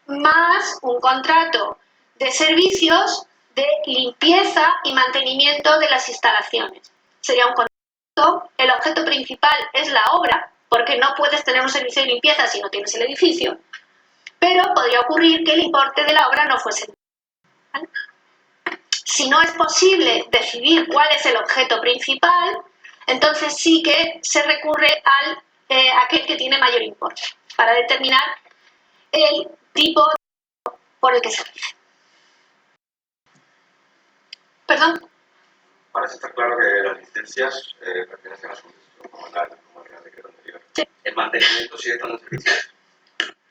más un contrato de servicios de limpieza y mantenimiento de las instalaciones. Sería un contrato, el objeto principal es la obra, porque no puedes tener un servicio de limpieza si no tienes el edificio, pero podría ocurrir que el importe de la obra no fuese. ¿Vale? Si no es posible decidir cuál es el objeto principal, entonces sí que se recurre al aquel que tiene mayor importe, para determinar el tipo por el que se rige. ¿Perdón? Parece estar claro que las licencias pertenecen a su uso, como en el decreto anterior. Sí. El mantenimiento sigue estando en servicios.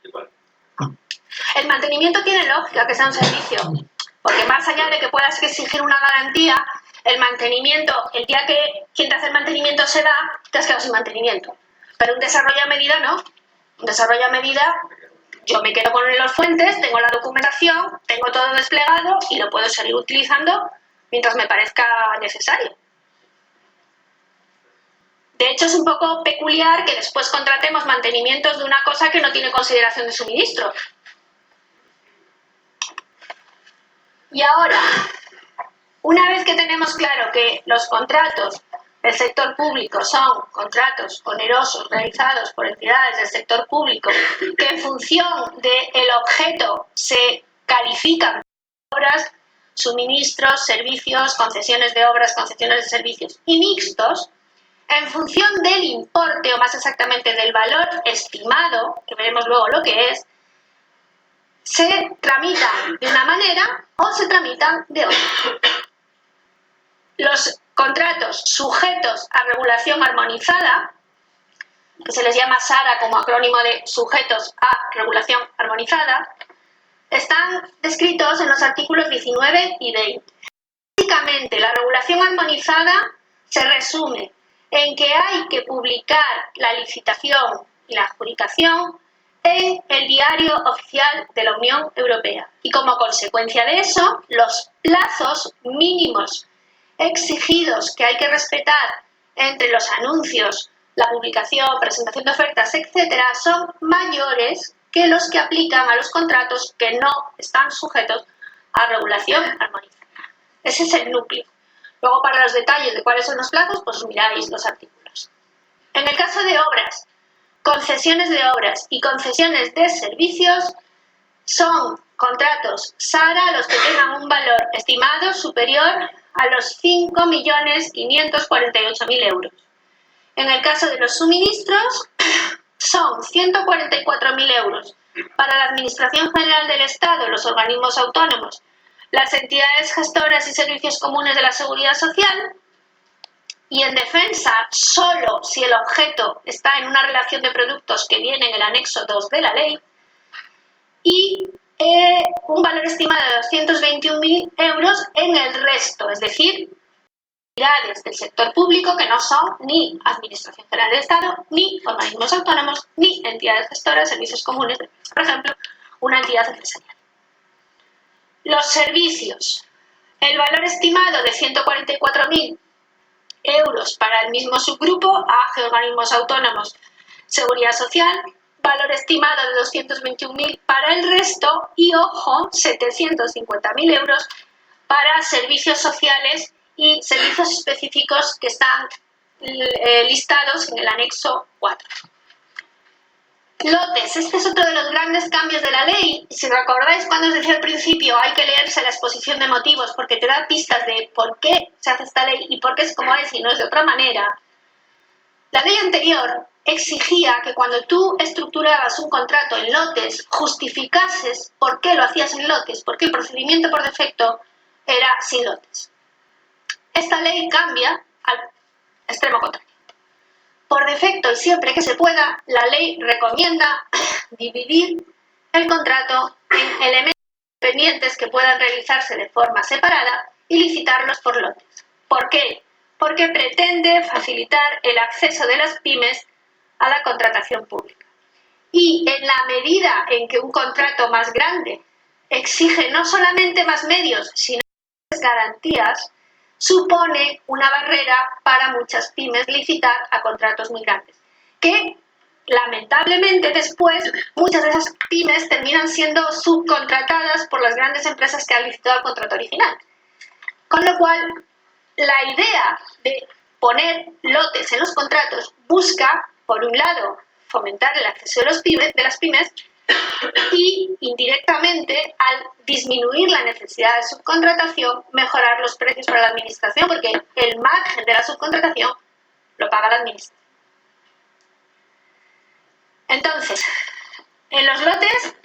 Igual. El mantenimiento tiene lógica que sea un servicio, porque más allá de que puedas exigir una garantía, el mantenimiento, el día que quien te hace el mantenimiento se da, te has quedado sin mantenimiento. Pero un desarrollo a medida no. Un desarrollo a medida, yo me quedo con los fuentes, tengo la documentación, tengo todo desplegado y lo puedo seguir utilizando mientras me parezca necesario. De hecho, es un poco peculiar que después contratemos mantenimientos de una cosa que no tiene consideración de suministro. Y ahora, una vez que tenemos claro que los contratos del sector público son contratos onerosos realizados por entidades del sector público que en función del objeto se califican obras, suministros, servicios, concesiones de obras, concesiones de servicios y mixtos, en función del importe o más exactamente del valor estimado, que veremos luego lo que es, se tramitan de una manera o se tramitan de otra. Los contratos sujetos a regulación armonizada, que se les llama SARA como acrónimo de sujetos a regulación armonizada, están descritos en los artículos 19 y 20. Básicamente, la regulación armonizada se resume en que hay que publicar la licitación y la adjudicación en el Diario Oficial de la Unión Europea. Y como consecuencia de eso, los plazos mínimos exigidos que hay que respetar entre los anuncios la publicación, presentación de ofertas, etcétera, son mayores que los que aplican a los contratos que no están sujetos a regulación armonizada. Ese es el núcleo. Luego, para los detalles de cuáles son los plazos, pues miráis los artículos. En el caso de obras, concesiones de obras y concesiones de servicios, son contratos SARA los que tengan un valor estimado superior a los 5.548.000 euros. En el caso de los suministros, son 144.000 euros para la Administración General del Estado, los organismos autónomos, las entidades gestoras y servicios comunes de la Seguridad Social, y en defensa, solo si el objeto está en una relación de productos que viene en el anexo 2 de la ley, y un valor estimado de 221.000 euros en el resto, es decir, entidades del sector público que no son ni Administración General del Estado, ni organismos autónomos, ni entidades gestoras, servicios comunes, por ejemplo, una entidad empresarial. Los servicios. El valor estimado de 144.000 euros para el mismo subgrupo, AGE, organismos autónomos, Seguridad Social, valor estimado de 221.000 para el resto y, ojo, 750.000 euros para servicios sociales y servicios específicos que están listados en el anexo 4. Lotes. Este es otro de los grandes cambios de la ley. Si recordáis cuando os decía al principio, hay que leerse la exposición de motivos porque te da pistas de por qué se hace esta ley y por qué es como es y no es de otra manera. La ley anterior exigía que cuando tú estructurabas un contrato en lotes, justificases por qué lo hacías en lotes, porque el procedimiento por defecto era sin lotes. Esta ley cambia al extremo contrario. Por defecto y siempre que se pueda, la ley recomienda dividir el contrato en elementos independientes que puedan realizarse de forma separada y licitarlos por lotes. ¿Por qué? Porque pretende facilitar el acceso de las pymes a la contratación pública. Y en la medida en que un contrato más grande exige no solamente más medios, sino más garantías, supone una barrera para muchas pymes licitar a contratos muy grandes, que lamentablemente después muchas de esas pymes terminan siendo subcontratadas por las grandes empresas que han licitado el contrato original. Con lo cual, la idea de poner lotes en los contratos busca, por un lado, fomentar el acceso de las pymes y, indirectamente, al disminuir la necesidad de subcontratación, mejorar los precios para la administración, porque el margen de la subcontratación lo paga la administración. Entonces, en los lotes,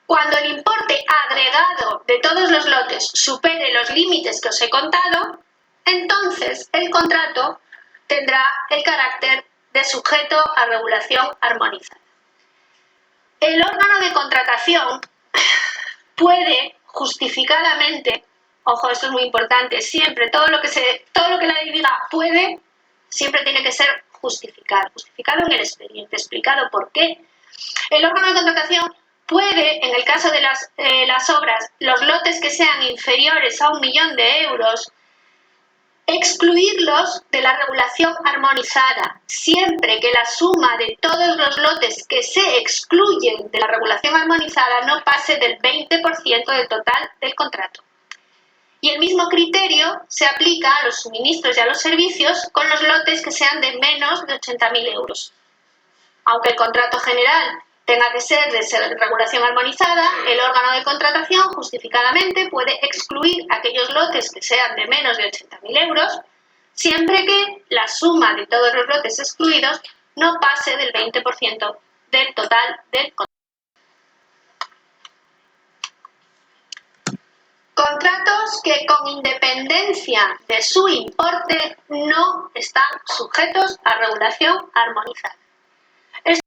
cuando el importe agregado de todos los lotes supere los límites que os he contado, entonces el contrato tendrá el carácter de sujeto a regulación armonizada. El órgano de contratación puede justificadamente, ojo, esto es muy importante, siempre todo lo que la ley diga puede, siempre tiene que ser justificado en el expediente, explicado por qué. El órgano de contratación puede, en el caso de las obras, los lotes que sean inferiores a 1 millón de euros, excluirlos de la regulación armonizada, siempre que la suma de todos los lotes que se excluyen de la regulación armonizada no pase del 20% del total del contrato. Y el mismo criterio se aplica a los suministros y a los servicios con los lotes que sean de menos de 80.000 euros. Aunque el contrato general tenga que ser de regulación armonizada, el órgano de contratación justificadamente puede excluir aquellos lotes que sean de menos de 80.000 euros, siempre que la suma de todos los lotes excluidos no pase del 20% del total del contrato. Contratos que, con independencia de su importe, no están sujetos a regulación armonizada. Es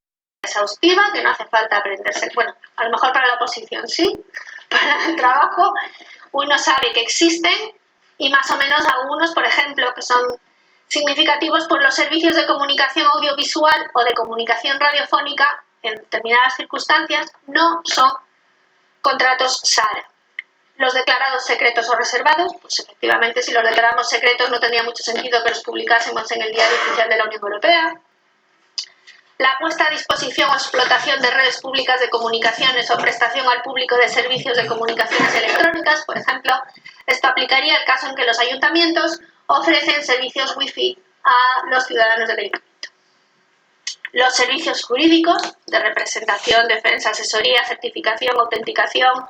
exhaustiva, que no hace falta aprenderse. Bueno, a lo mejor para la oposición sí, para el trabajo uno sabe que existen y más o menos algunos, por ejemplo, que son significativos por los servicios de comunicación audiovisual o de comunicación radiofónica, en determinadas circunstancias, no son contratos SARA. Los declarados secretos o reservados, pues efectivamente si los declaramos secretos no tendría mucho sentido que los publicásemos en el Diario Oficial de la Unión Europea. La puesta a disposición o explotación de redes públicas de comunicaciones o prestación al público de servicios de comunicaciones electrónicas, por ejemplo, esto aplicaría el caso en que los ayuntamientos ofrecen servicios wifi a los ciudadanos del ayuntamiento. Los servicios jurídicos de representación, defensa, asesoría, certificación, autenticación,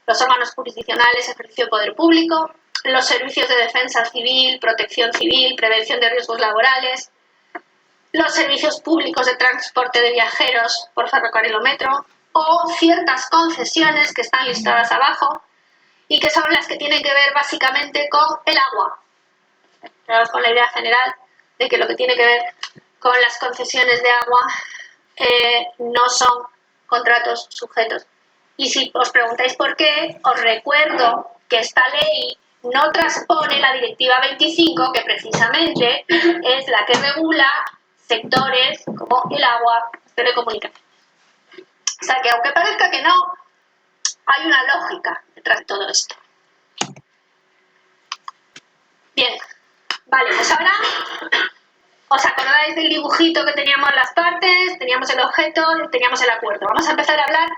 los órganos jurisdiccionales, ejercicio de poder público, los servicios de defensa civil, protección civil, prevención de riesgos laborales, los servicios públicos de transporte de viajeros por ferrocarril o metro, o ciertas concesiones que están listadas abajo y que son las que tienen que ver básicamente con el agua. Quedaos con la idea general de que lo que tiene que ver con las concesiones de agua no son contratos sujetos. Y si os preguntáis por qué, os recuerdo que esta ley no transpone la Directiva 25, que precisamente es la que regula sectores como el agua, telecomunicaciones. O sea que aunque parezca que no, hay una lógica detrás de todo esto. Bien, vale, pues ahora os acordáis del dibujito que teníamos en las partes, teníamos el objeto y teníamos el acuerdo. Vamos a empezar a hablar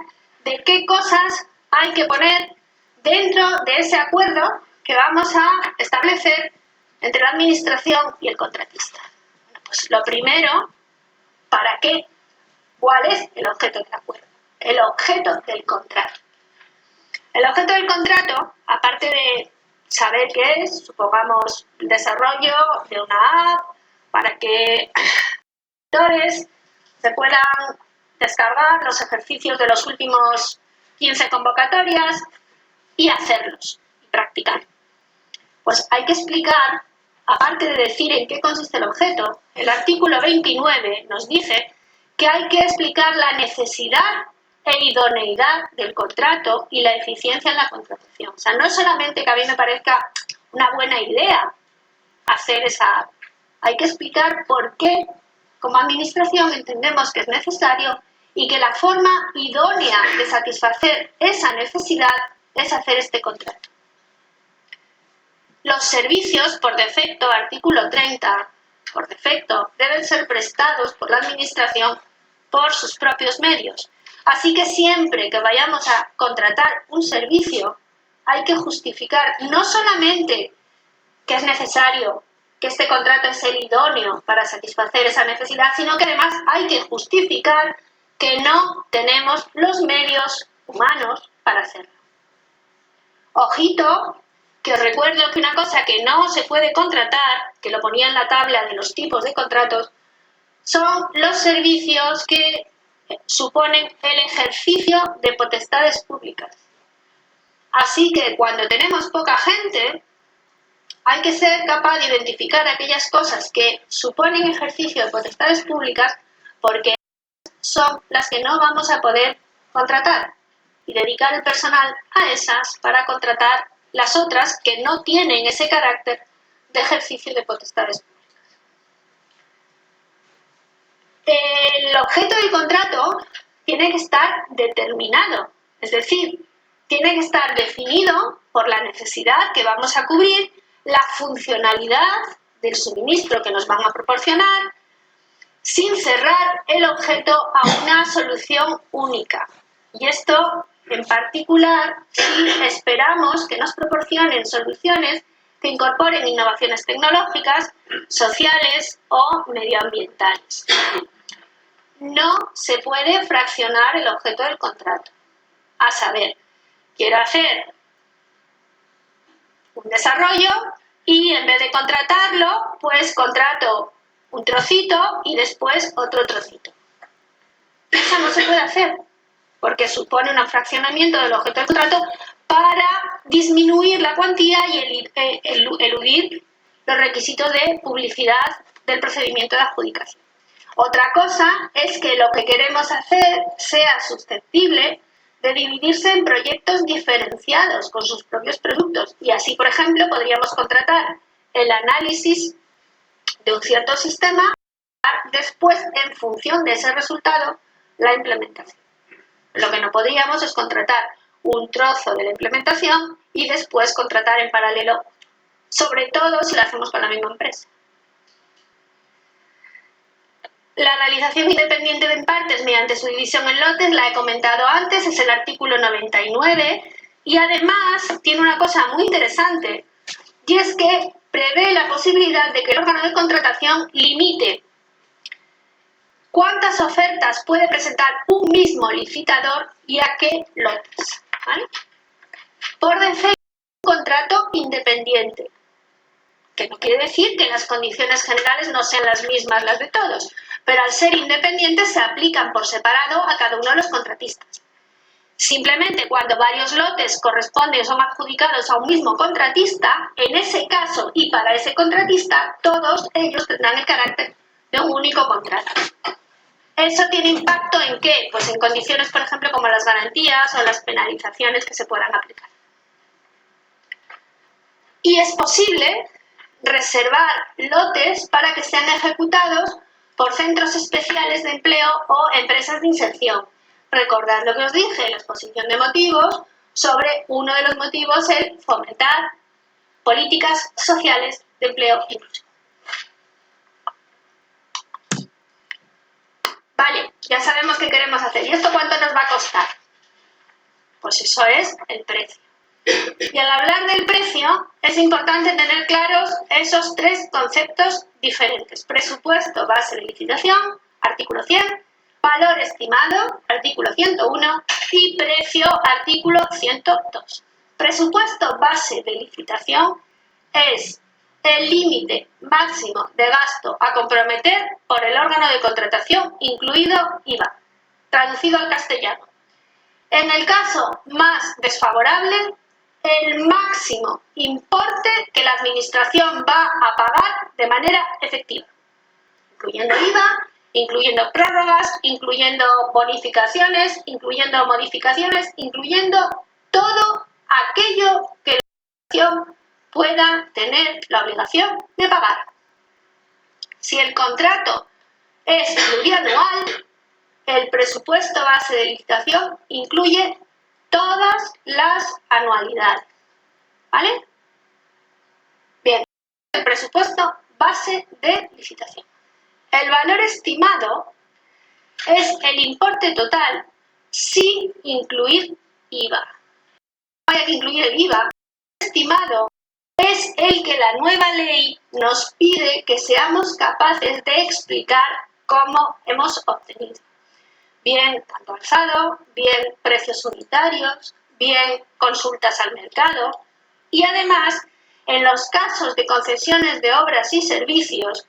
de qué cosas hay que poner dentro de ese acuerdo que vamos a establecer entre la administración y el contratista. Bueno, pues lo primero, ¿para qué? ¿Cuál es el objeto del acuerdo? El objeto del contrato. El objeto del contrato, aparte de saber qué es, supongamos el desarrollo de una app para que los lectores se puedan descargar los ejercicios de los últimos 15 convocatorias y hacerlos y practicar. Pues hay que explicar, aparte de decir en qué consiste el objeto, el artículo 29 nos dice que hay que explicar la necesidad e idoneidad del contrato y la eficiencia en la contratación. O sea, no es solamente que a mí me parezca una buena idea hacer esa app, hay que explicar por qué como administración entendemos que es necesario y que la forma idónea de satisfacer esa necesidad es hacer este contrato. Los servicios, por defecto, artículo 30, por defecto, deben ser prestados por la administración por sus propios medios. Así que siempre que vayamos a contratar un servicio, hay que justificar no solamente que es necesario que este contrato es el idóneo para satisfacer esa necesidad, sino que además hay que justificar que no tenemos los medios humanos para hacerlo. Ojito, que os recuerdo que una cosa que no se puede contratar, que lo ponía en la tabla de los tipos de contratos, son los servicios que suponen el ejercicio de potestades públicas. Así que cuando tenemos poca gente, hay que ser capaz de identificar aquellas cosas que suponen ejercicio de potestades públicas porque son las que no vamos a poder contratar y dedicar el personal a esas para contratar las otras que no tienen ese carácter de ejercicio de potestades públicas. El objeto del contrato tiene que estar determinado, es decir, tiene que estar definido por la necesidad que vamos a cubrir, la funcionalidad del suministro que nos van a proporcionar, sin cerrar el objeto a una solución única. Y esto, en particular, si esperamos que nos proporcionen soluciones que incorporen innovaciones tecnológicas, sociales o medioambientales. No se puede fraccionar el objeto del contrato. A saber, quiero hacer un desarrollo y en vez de contratarlo, pues contrato un trocito y después otro trocito. Eso no se puede hacer porque supone un fraccionamiento del objeto del contrato para disminuir la cuantía y eludir los requisitos de publicidad del procedimiento de adjudicación. Otra cosa es que lo que queremos hacer sea susceptible de dividirse en proyectos diferenciados con sus propios productos y así, por ejemplo, podríamos contratar el análisis de un cierto sistema y después, en función de ese resultado, la implementación. Lo que no podríamos es contratar un trozo de la implementación y después contratar en paralelo, sobre todo si lo hacemos con la misma empresa. La realización independiente de partes mediante su división en lotes, la he comentado antes, es el artículo 99 y además tiene una cosa muy interesante y es que prevé la posibilidad de que el órgano de contratación limite cuántas ofertas puede presentar un mismo licitador y a qué lotes, ¿vale? Por defecto, un contrato independiente, que no quiere decir que las condiciones generales no sean las mismas las de todos, pero al ser independientes se aplican por separado a cada uno de los contratistas. Simplemente cuando varios lotes corresponden o son adjudicados a un mismo contratista, en ese caso y para ese contratista, todos ellos tendrán el carácter de un único contrato. ¿Eso tiene impacto en qué? Pues en condiciones, por ejemplo, como las garantías o las penalizaciones que se puedan aplicar. Y es posible reservar lotes para que sean ejecutados por centros especiales de empleo o empresas de inserción. Recordad lo que os dije en la exposición de motivos sobre uno de los motivos, el fomentar políticas sociales de empleo inclusivo. Vale, ya sabemos qué queremos hacer. ¿Y esto cuánto nos va a costar? Pues eso es el precio. Y al hablar del precio, es importante tener claros esos tres conceptos diferentes. Presupuesto base de licitación, artículo 100, valor estimado, artículo 101, y precio, artículo 102. Presupuesto base de licitación es el límite máximo de gasto a comprometer por el órgano de contratación, incluido IVA, traducido al castellano. En el caso más desfavorable, el máximo importe que la Administración va a pagar de manera efectiva, incluyendo IVA, incluyendo prórrogas, incluyendo bonificaciones, incluyendo modificaciones, incluyendo todo aquello que la Administración pueda tener la obligación de pagar. Si el contrato es plurianual, el presupuesto base de licitación incluye todas las anualidades, ¿vale? Bien, el presupuesto base de licitación. El valor estimado es el importe total sin incluir IVA. No hay que incluir el IVA. El estimado es el que la nueva ley nos pide que seamos capaces de explicar cómo hemos obtenido. Bien tanto alzado, bien precios unitarios, bien consultas al mercado y además en los casos de concesiones de obras y servicios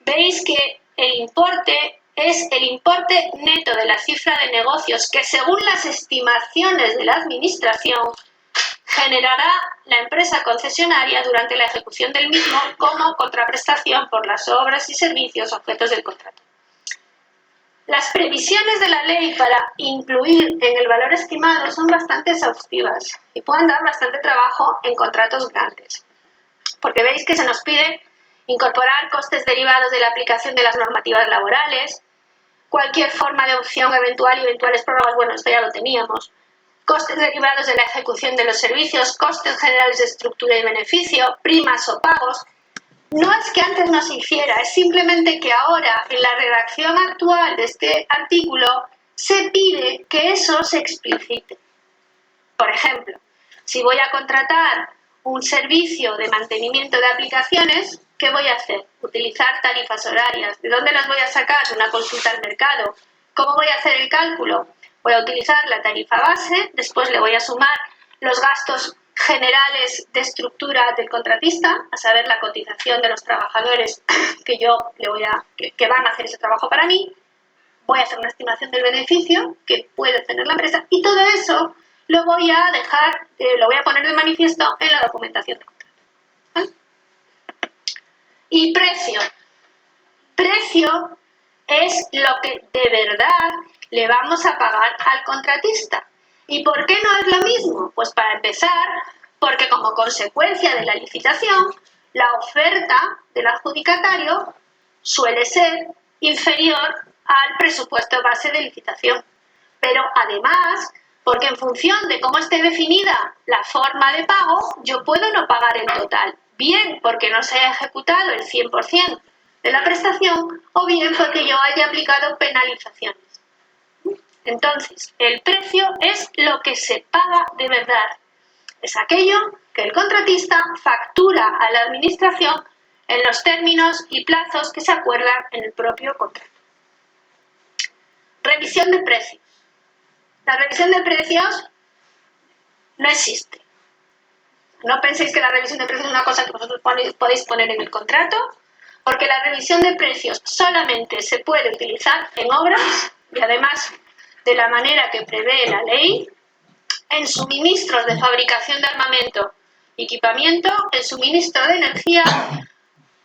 veis que el importe es el importe neto de la cifra de negocios que según las estimaciones de la Administración generará la empresa concesionaria durante la ejecución del mismo como contraprestación por las obras y servicios objetos del contrato. Las previsiones de la ley para incluir en el valor estimado son bastante exhaustivas y pueden dar bastante trabajo en contratos grandes, porque veis que se nos pide incorporar costes derivados de la aplicación de las normativas laborales, cualquier forma de opción eventual y eventuales prórrogas, bueno, esto ya lo teníamos, costes derivados de la ejecución de los servicios, costes generales de estructura y beneficio, primas o pagos. No es que antes no se hiciera, es simplemente que ahora, en la redacción actual de este artículo, se pide que eso se explicite. Por ejemplo, si voy a contratar un servicio de mantenimiento de aplicaciones, ¿qué voy a hacer? Utilizar tarifas horarias. ¿De dónde las voy a sacar? De una consulta al mercado. ¿Cómo voy a hacer el cálculo? Voy a utilizar la tarifa base, después le voy a sumar los gastos generales de estructura del contratista, a saber, la cotización de los trabajadores que van a hacer ese trabajo para mí. Voy a hacer una estimación del beneficio que puede tener la empresa y todo eso lo voy a poner de manifiesto en la documentación de contrato. ¿Vale? Y precio. Precio es lo que de verdad le vamos a pagar al contratista. ¿Y por qué no es lo mismo? Pues para empezar, porque como consecuencia de la licitación, la oferta del adjudicatario suele ser inferior al presupuesto base de licitación. Pero además, porque en función de cómo esté definida la forma de pago, yo puedo no pagar el total, bien porque no se haya ejecutado el 100% de la prestación o bien porque yo haya aplicado penalizaciones. Entonces, el precio es lo que se paga de verdad. Es aquello que el contratista factura a la administración en los términos y plazos que se acuerdan en el propio contrato. Revisión de precios. La revisión de precios no existe. No penséis que la revisión de precios es una cosa que vosotros podéis poner en el contrato, porque la revisión de precios solamente se puede utilizar en obras y además de la manera que prevé la ley, en suministros de fabricación de armamento y equipamiento, en suministro de energía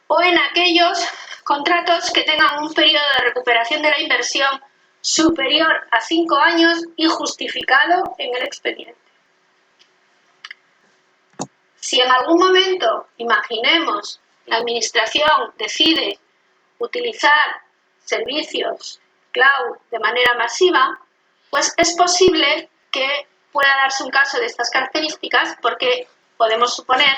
o en aquellos contratos que tengan un periodo de recuperación de la inversión superior a 5 años y justificado en el expediente. Si en algún momento, imaginemos, la administración decide utilizar servicios cloud de manera masiva, pues es posible que pueda darse un caso de estas características porque podemos suponer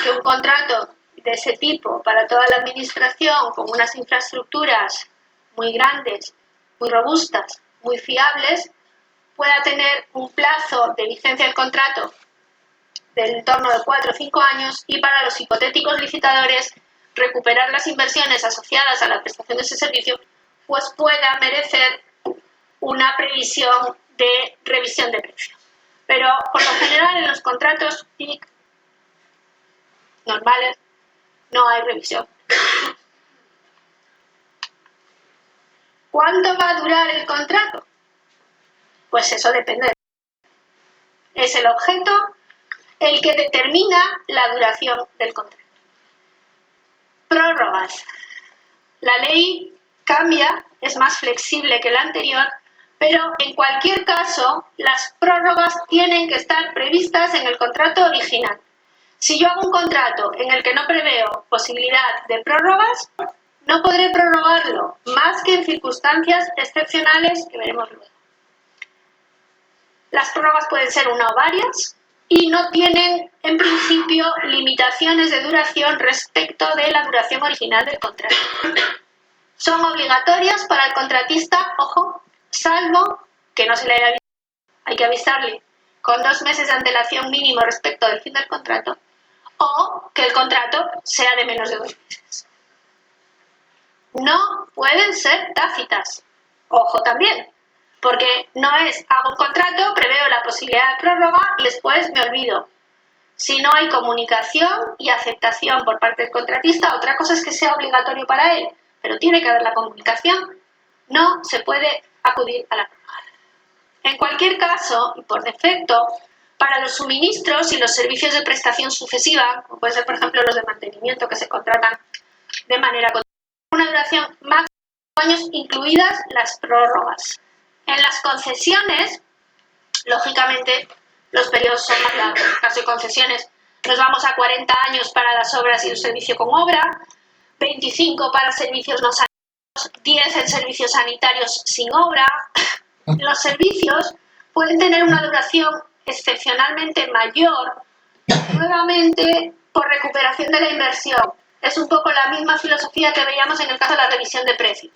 que un contrato de ese tipo para toda la administración con unas infraestructuras muy grandes, muy robustas, muy fiables, pueda tener un plazo de vigencia del contrato del entorno de 4 o 5 años y para los hipotéticos licitadores recuperar las inversiones asociadas a la prestación de ese servicio pues pueda merecer una previsión de revisión de precios. Pero por lo general en los contratos TIC normales no hay revisión. ¿Cuánto va a durar el contrato? Pues eso depende. Es el objeto el que determina la duración del contrato. Prórrogas. La ley cambia, es más flexible que la anterior, pero en cualquier caso las prórrogas tienen que estar previstas en el contrato original. Si yo hago un contrato en el que no preveo posibilidad de prórrogas, no podré prorrogarlo más que en circunstancias excepcionales que veremos luego. Las prórrogas pueden ser una o varias y no tienen, en principio, limitaciones de duración respecto de la duración original del contrato. Son obligatorias para el contratista, ojo, salvo que no se le haya avisado, hay que avisarle con 2 meses de antelación mínimo respecto del fin del contrato, o que el contrato sea de menos de 2 meses. No pueden ser tácitas, ojo también, porque no es, hago un contrato, preveo la posibilidad de prórroga y después me olvido. Si no hay comunicación y aceptación por parte del contratista, otra cosa es que sea obligatorio para él, pero tiene que haber la comunicación, no se puede acudir a la prórroga. En cualquier caso, y por defecto, para los suministros y los servicios de prestación sucesiva, como pueden ser, por ejemplo, los de mantenimiento que se contratan de manera continua, una duración máxima de 5 años, incluidas las prórrogas. En las concesiones, lógicamente, los periodos son más largos. En el caso de concesiones, nos vamos a 40 años para las obras y el servicio con obra, 25 para servicios no sanitarios, 10 en servicios sanitarios sin obra. Los servicios pueden tener una duración excepcionalmente mayor, nuevamente por recuperación de la inversión. Es un poco la misma filosofía que veíamos en el caso de la revisión de precios.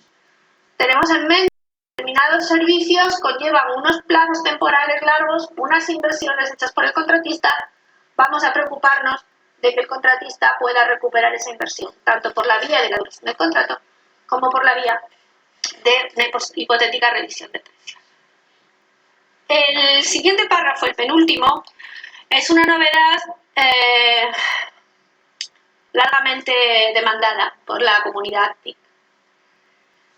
Tenemos en mente que determinados servicios conllevan unos plazos temporales largos, unas inversiones hechas por el contratista. Vamos a preocuparnos de que el contratista pueda recuperar esa inversión, tanto por la vía de la duración del contrato como por la vía de una hipotética revisión de precios. El siguiente párrafo, el penúltimo, es una novedad largamente demandada por la comunidad TIC.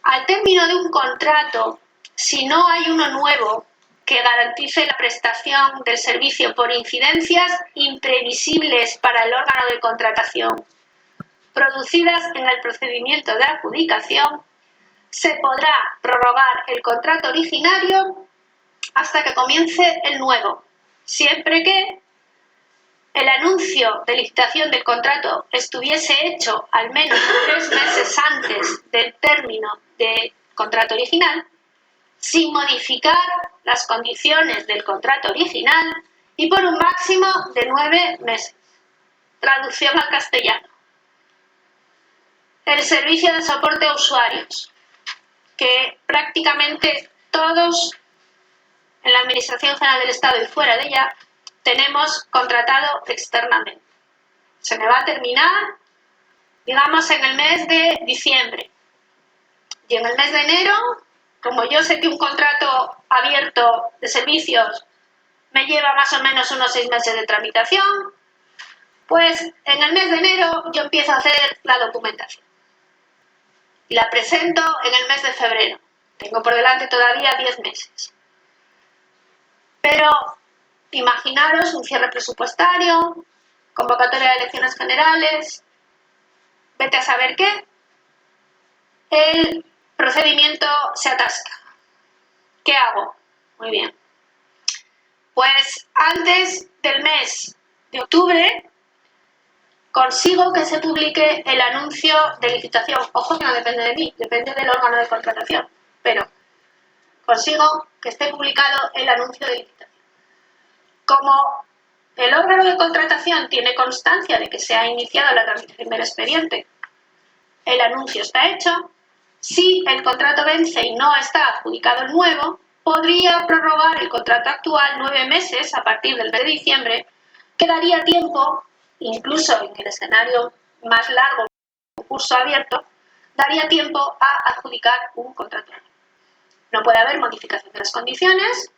Al término de un contrato, si no hay uno nuevo que garantice la prestación del servicio por incidencias imprevisibles para el órgano de contratación producidas en el procedimiento de adjudicación, se podrá prorrogar el contrato originario hasta que comience el nuevo, siempre que el anuncio de licitación del contrato estuviese hecho al menos 3 meses antes del término del contrato original sin modificar las condiciones del contrato original y por un máximo de 9 meses. Traducción al castellano. El servicio de soporte a usuarios, que prácticamente todos en la Administración General del Estado y fuera de ella tenemos contratado externamente. Se me va a terminar, digamos, en el mes de diciembre. Y en el mes de enero, como yo sé que un contrato abierto de servicios me lleva más o menos unos 6 meses de tramitación, pues en el mes de enero yo empiezo a hacer la documentación. Y la presento en el mes de febrero. Tengo por delante todavía 10 meses. Pero imaginaros un cierre presupuestario, convocatoria de elecciones generales, vete a saber qué, el procedimiento se atasca. ¿Qué hago? Muy bien. Pues antes del mes de octubre consigo que se publique el anuncio de licitación. Ojo que no depende de mí, depende del órgano de contratación, pero consigo que esté publicado el anuncio de licitación. Como el órgano de contratación tiene constancia de que se ha iniciado la tramitación del expediente, el anuncio está hecho, si el contrato vence y no está adjudicado el nuevo, podría prorrogar el contrato actual 9 meses a partir del mes de diciembre, que daría tiempo, incluso en el escenario más largo, concurso abierto, daría tiempo a adjudicar un contrato. No puede haber modificación de las condiciones,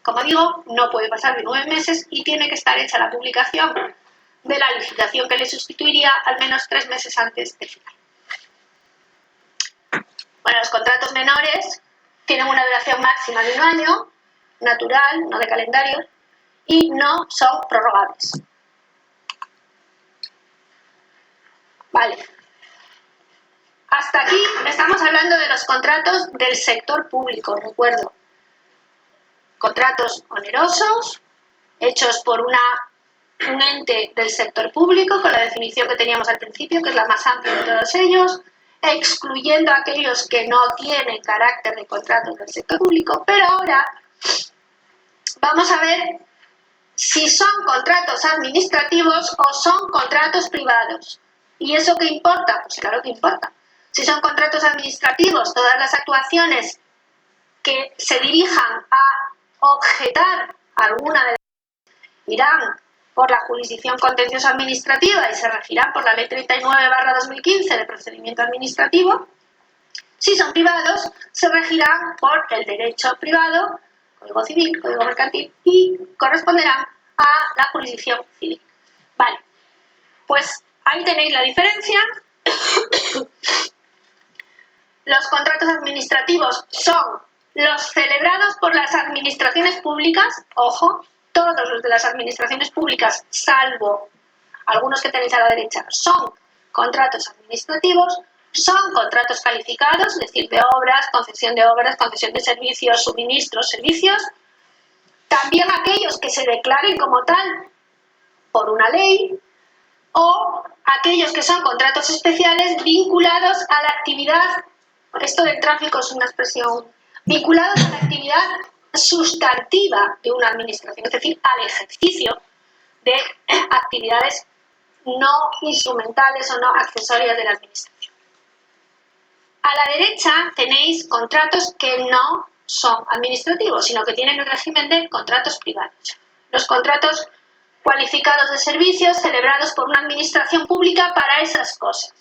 como digo, no puede pasar de 9 meses y tiene que estar hecha la publicación de la licitación que le sustituiría al menos 3 meses antes del final. Bueno, los contratos menores tienen una duración máxima de 1 año, natural, no de calendario, y no son prorrogables. Vale. Hasta aquí estamos hablando de los contratos del sector público, recuerdo. Contratos onerosos, hechos por un ente del sector público, con la definición que teníamos al principio, que es la más amplia de todos ellos, excluyendo a aquellos que no tienen carácter de contratos del sector público, pero ahora vamos a ver si son contratos administrativos o son contratos privados. ¿Y eso qué importa? Pues claro que importa. Si son contratos administrativos, todas las actuaciones que se dirijan a objetar alguna de las irán por la jurisdicción contenciosa administrativa y se regirán por la Ley 39/2015 de procedimiento administrativo. Si son privados, se regirán por el derecho privado, Código Civil, Código Mercantil, y corresponderán a la jurisdicción civil. Vale, pues ahí tenéis la diferencia. Los contratos administrativos son los celebrados por las administraciones públicas, ojo, todos los de las administraciones públicas, salvo algunos que tenéis a la derecha, son contratos administrativos, son contratos calificados, es decir, de obras, concesión de servicios, suministros, servicios. También aquellos que se declaren como tal por una ley, o aquellos que son contratos especiales vinculados a la actividad, esto del tráfico es una expresión, vinculados a la actividad sustantiva de una administración, es decir, al ejercicio de actividades no instrumentales o no accesorias de la administración. A la derecha tenéis contratos que no son administrativos, sino que tienen el régimen de contratos privados. Los contratos cualificados de servicios celebrados por una administración pública para esas cosas.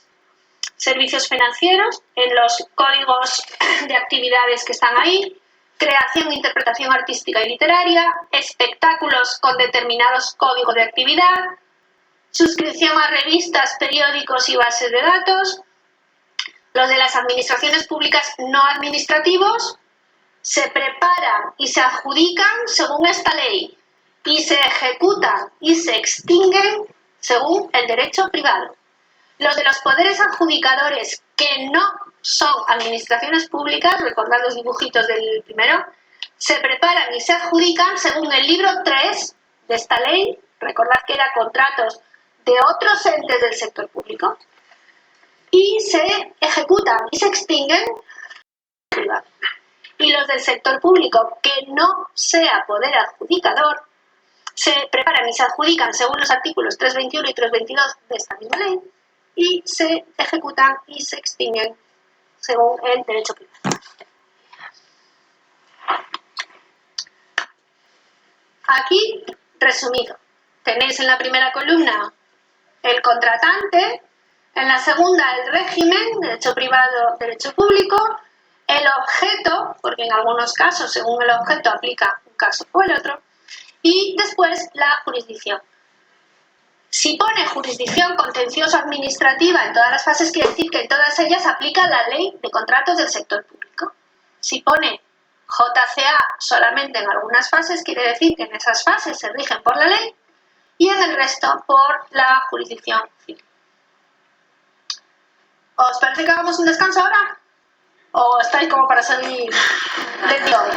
Servicios financieros en los códigos de actividades que están ahí, creación e interpretación artística y literaria, espectáculos con determinados códigos de actividad, suscripción a revistas, periódicos y bases de datos. Los de las administraciones públicas no administrativos se preparan y se adjudican según esta ley y se ejecutan y se extinguen según el derecho privado. Los de los poderes adjudicadores que no son administraciones públicas, recordad los dibujitos del primero, se preparan y se adjudican según el libro 3 de esta ley, recordad que era contratos de otros entes del sector público, y se ejecutan y se extinguen privado. y los del sector público que no sea poder adjudicador se preparan y se adjudican según los artículos 321 y 322 de esta misma ley y se ejecutan y se extinguen según el derecho privado. Aquí, resumido, tenéis en la primera columna el contratante, en la segunda el régimen, derecho privado, derecho público, el objeto, porque en algunos casos, según el objeto, aplica un caso o el otro, y después la jurisdicción. Si pone jurisdicción contencioso-administrativa en todas las fases, quiere decir que en todas ellas aplica la ley de contratos del sector público. Si pone JCA solamente en algunas fases, quiere decir que en esas fases se rigen por la ley y en el resto por la jurisdicción civil. ¿Os parece que hagamos un descanso ahora? ¿O estáis como para seguir de hoy?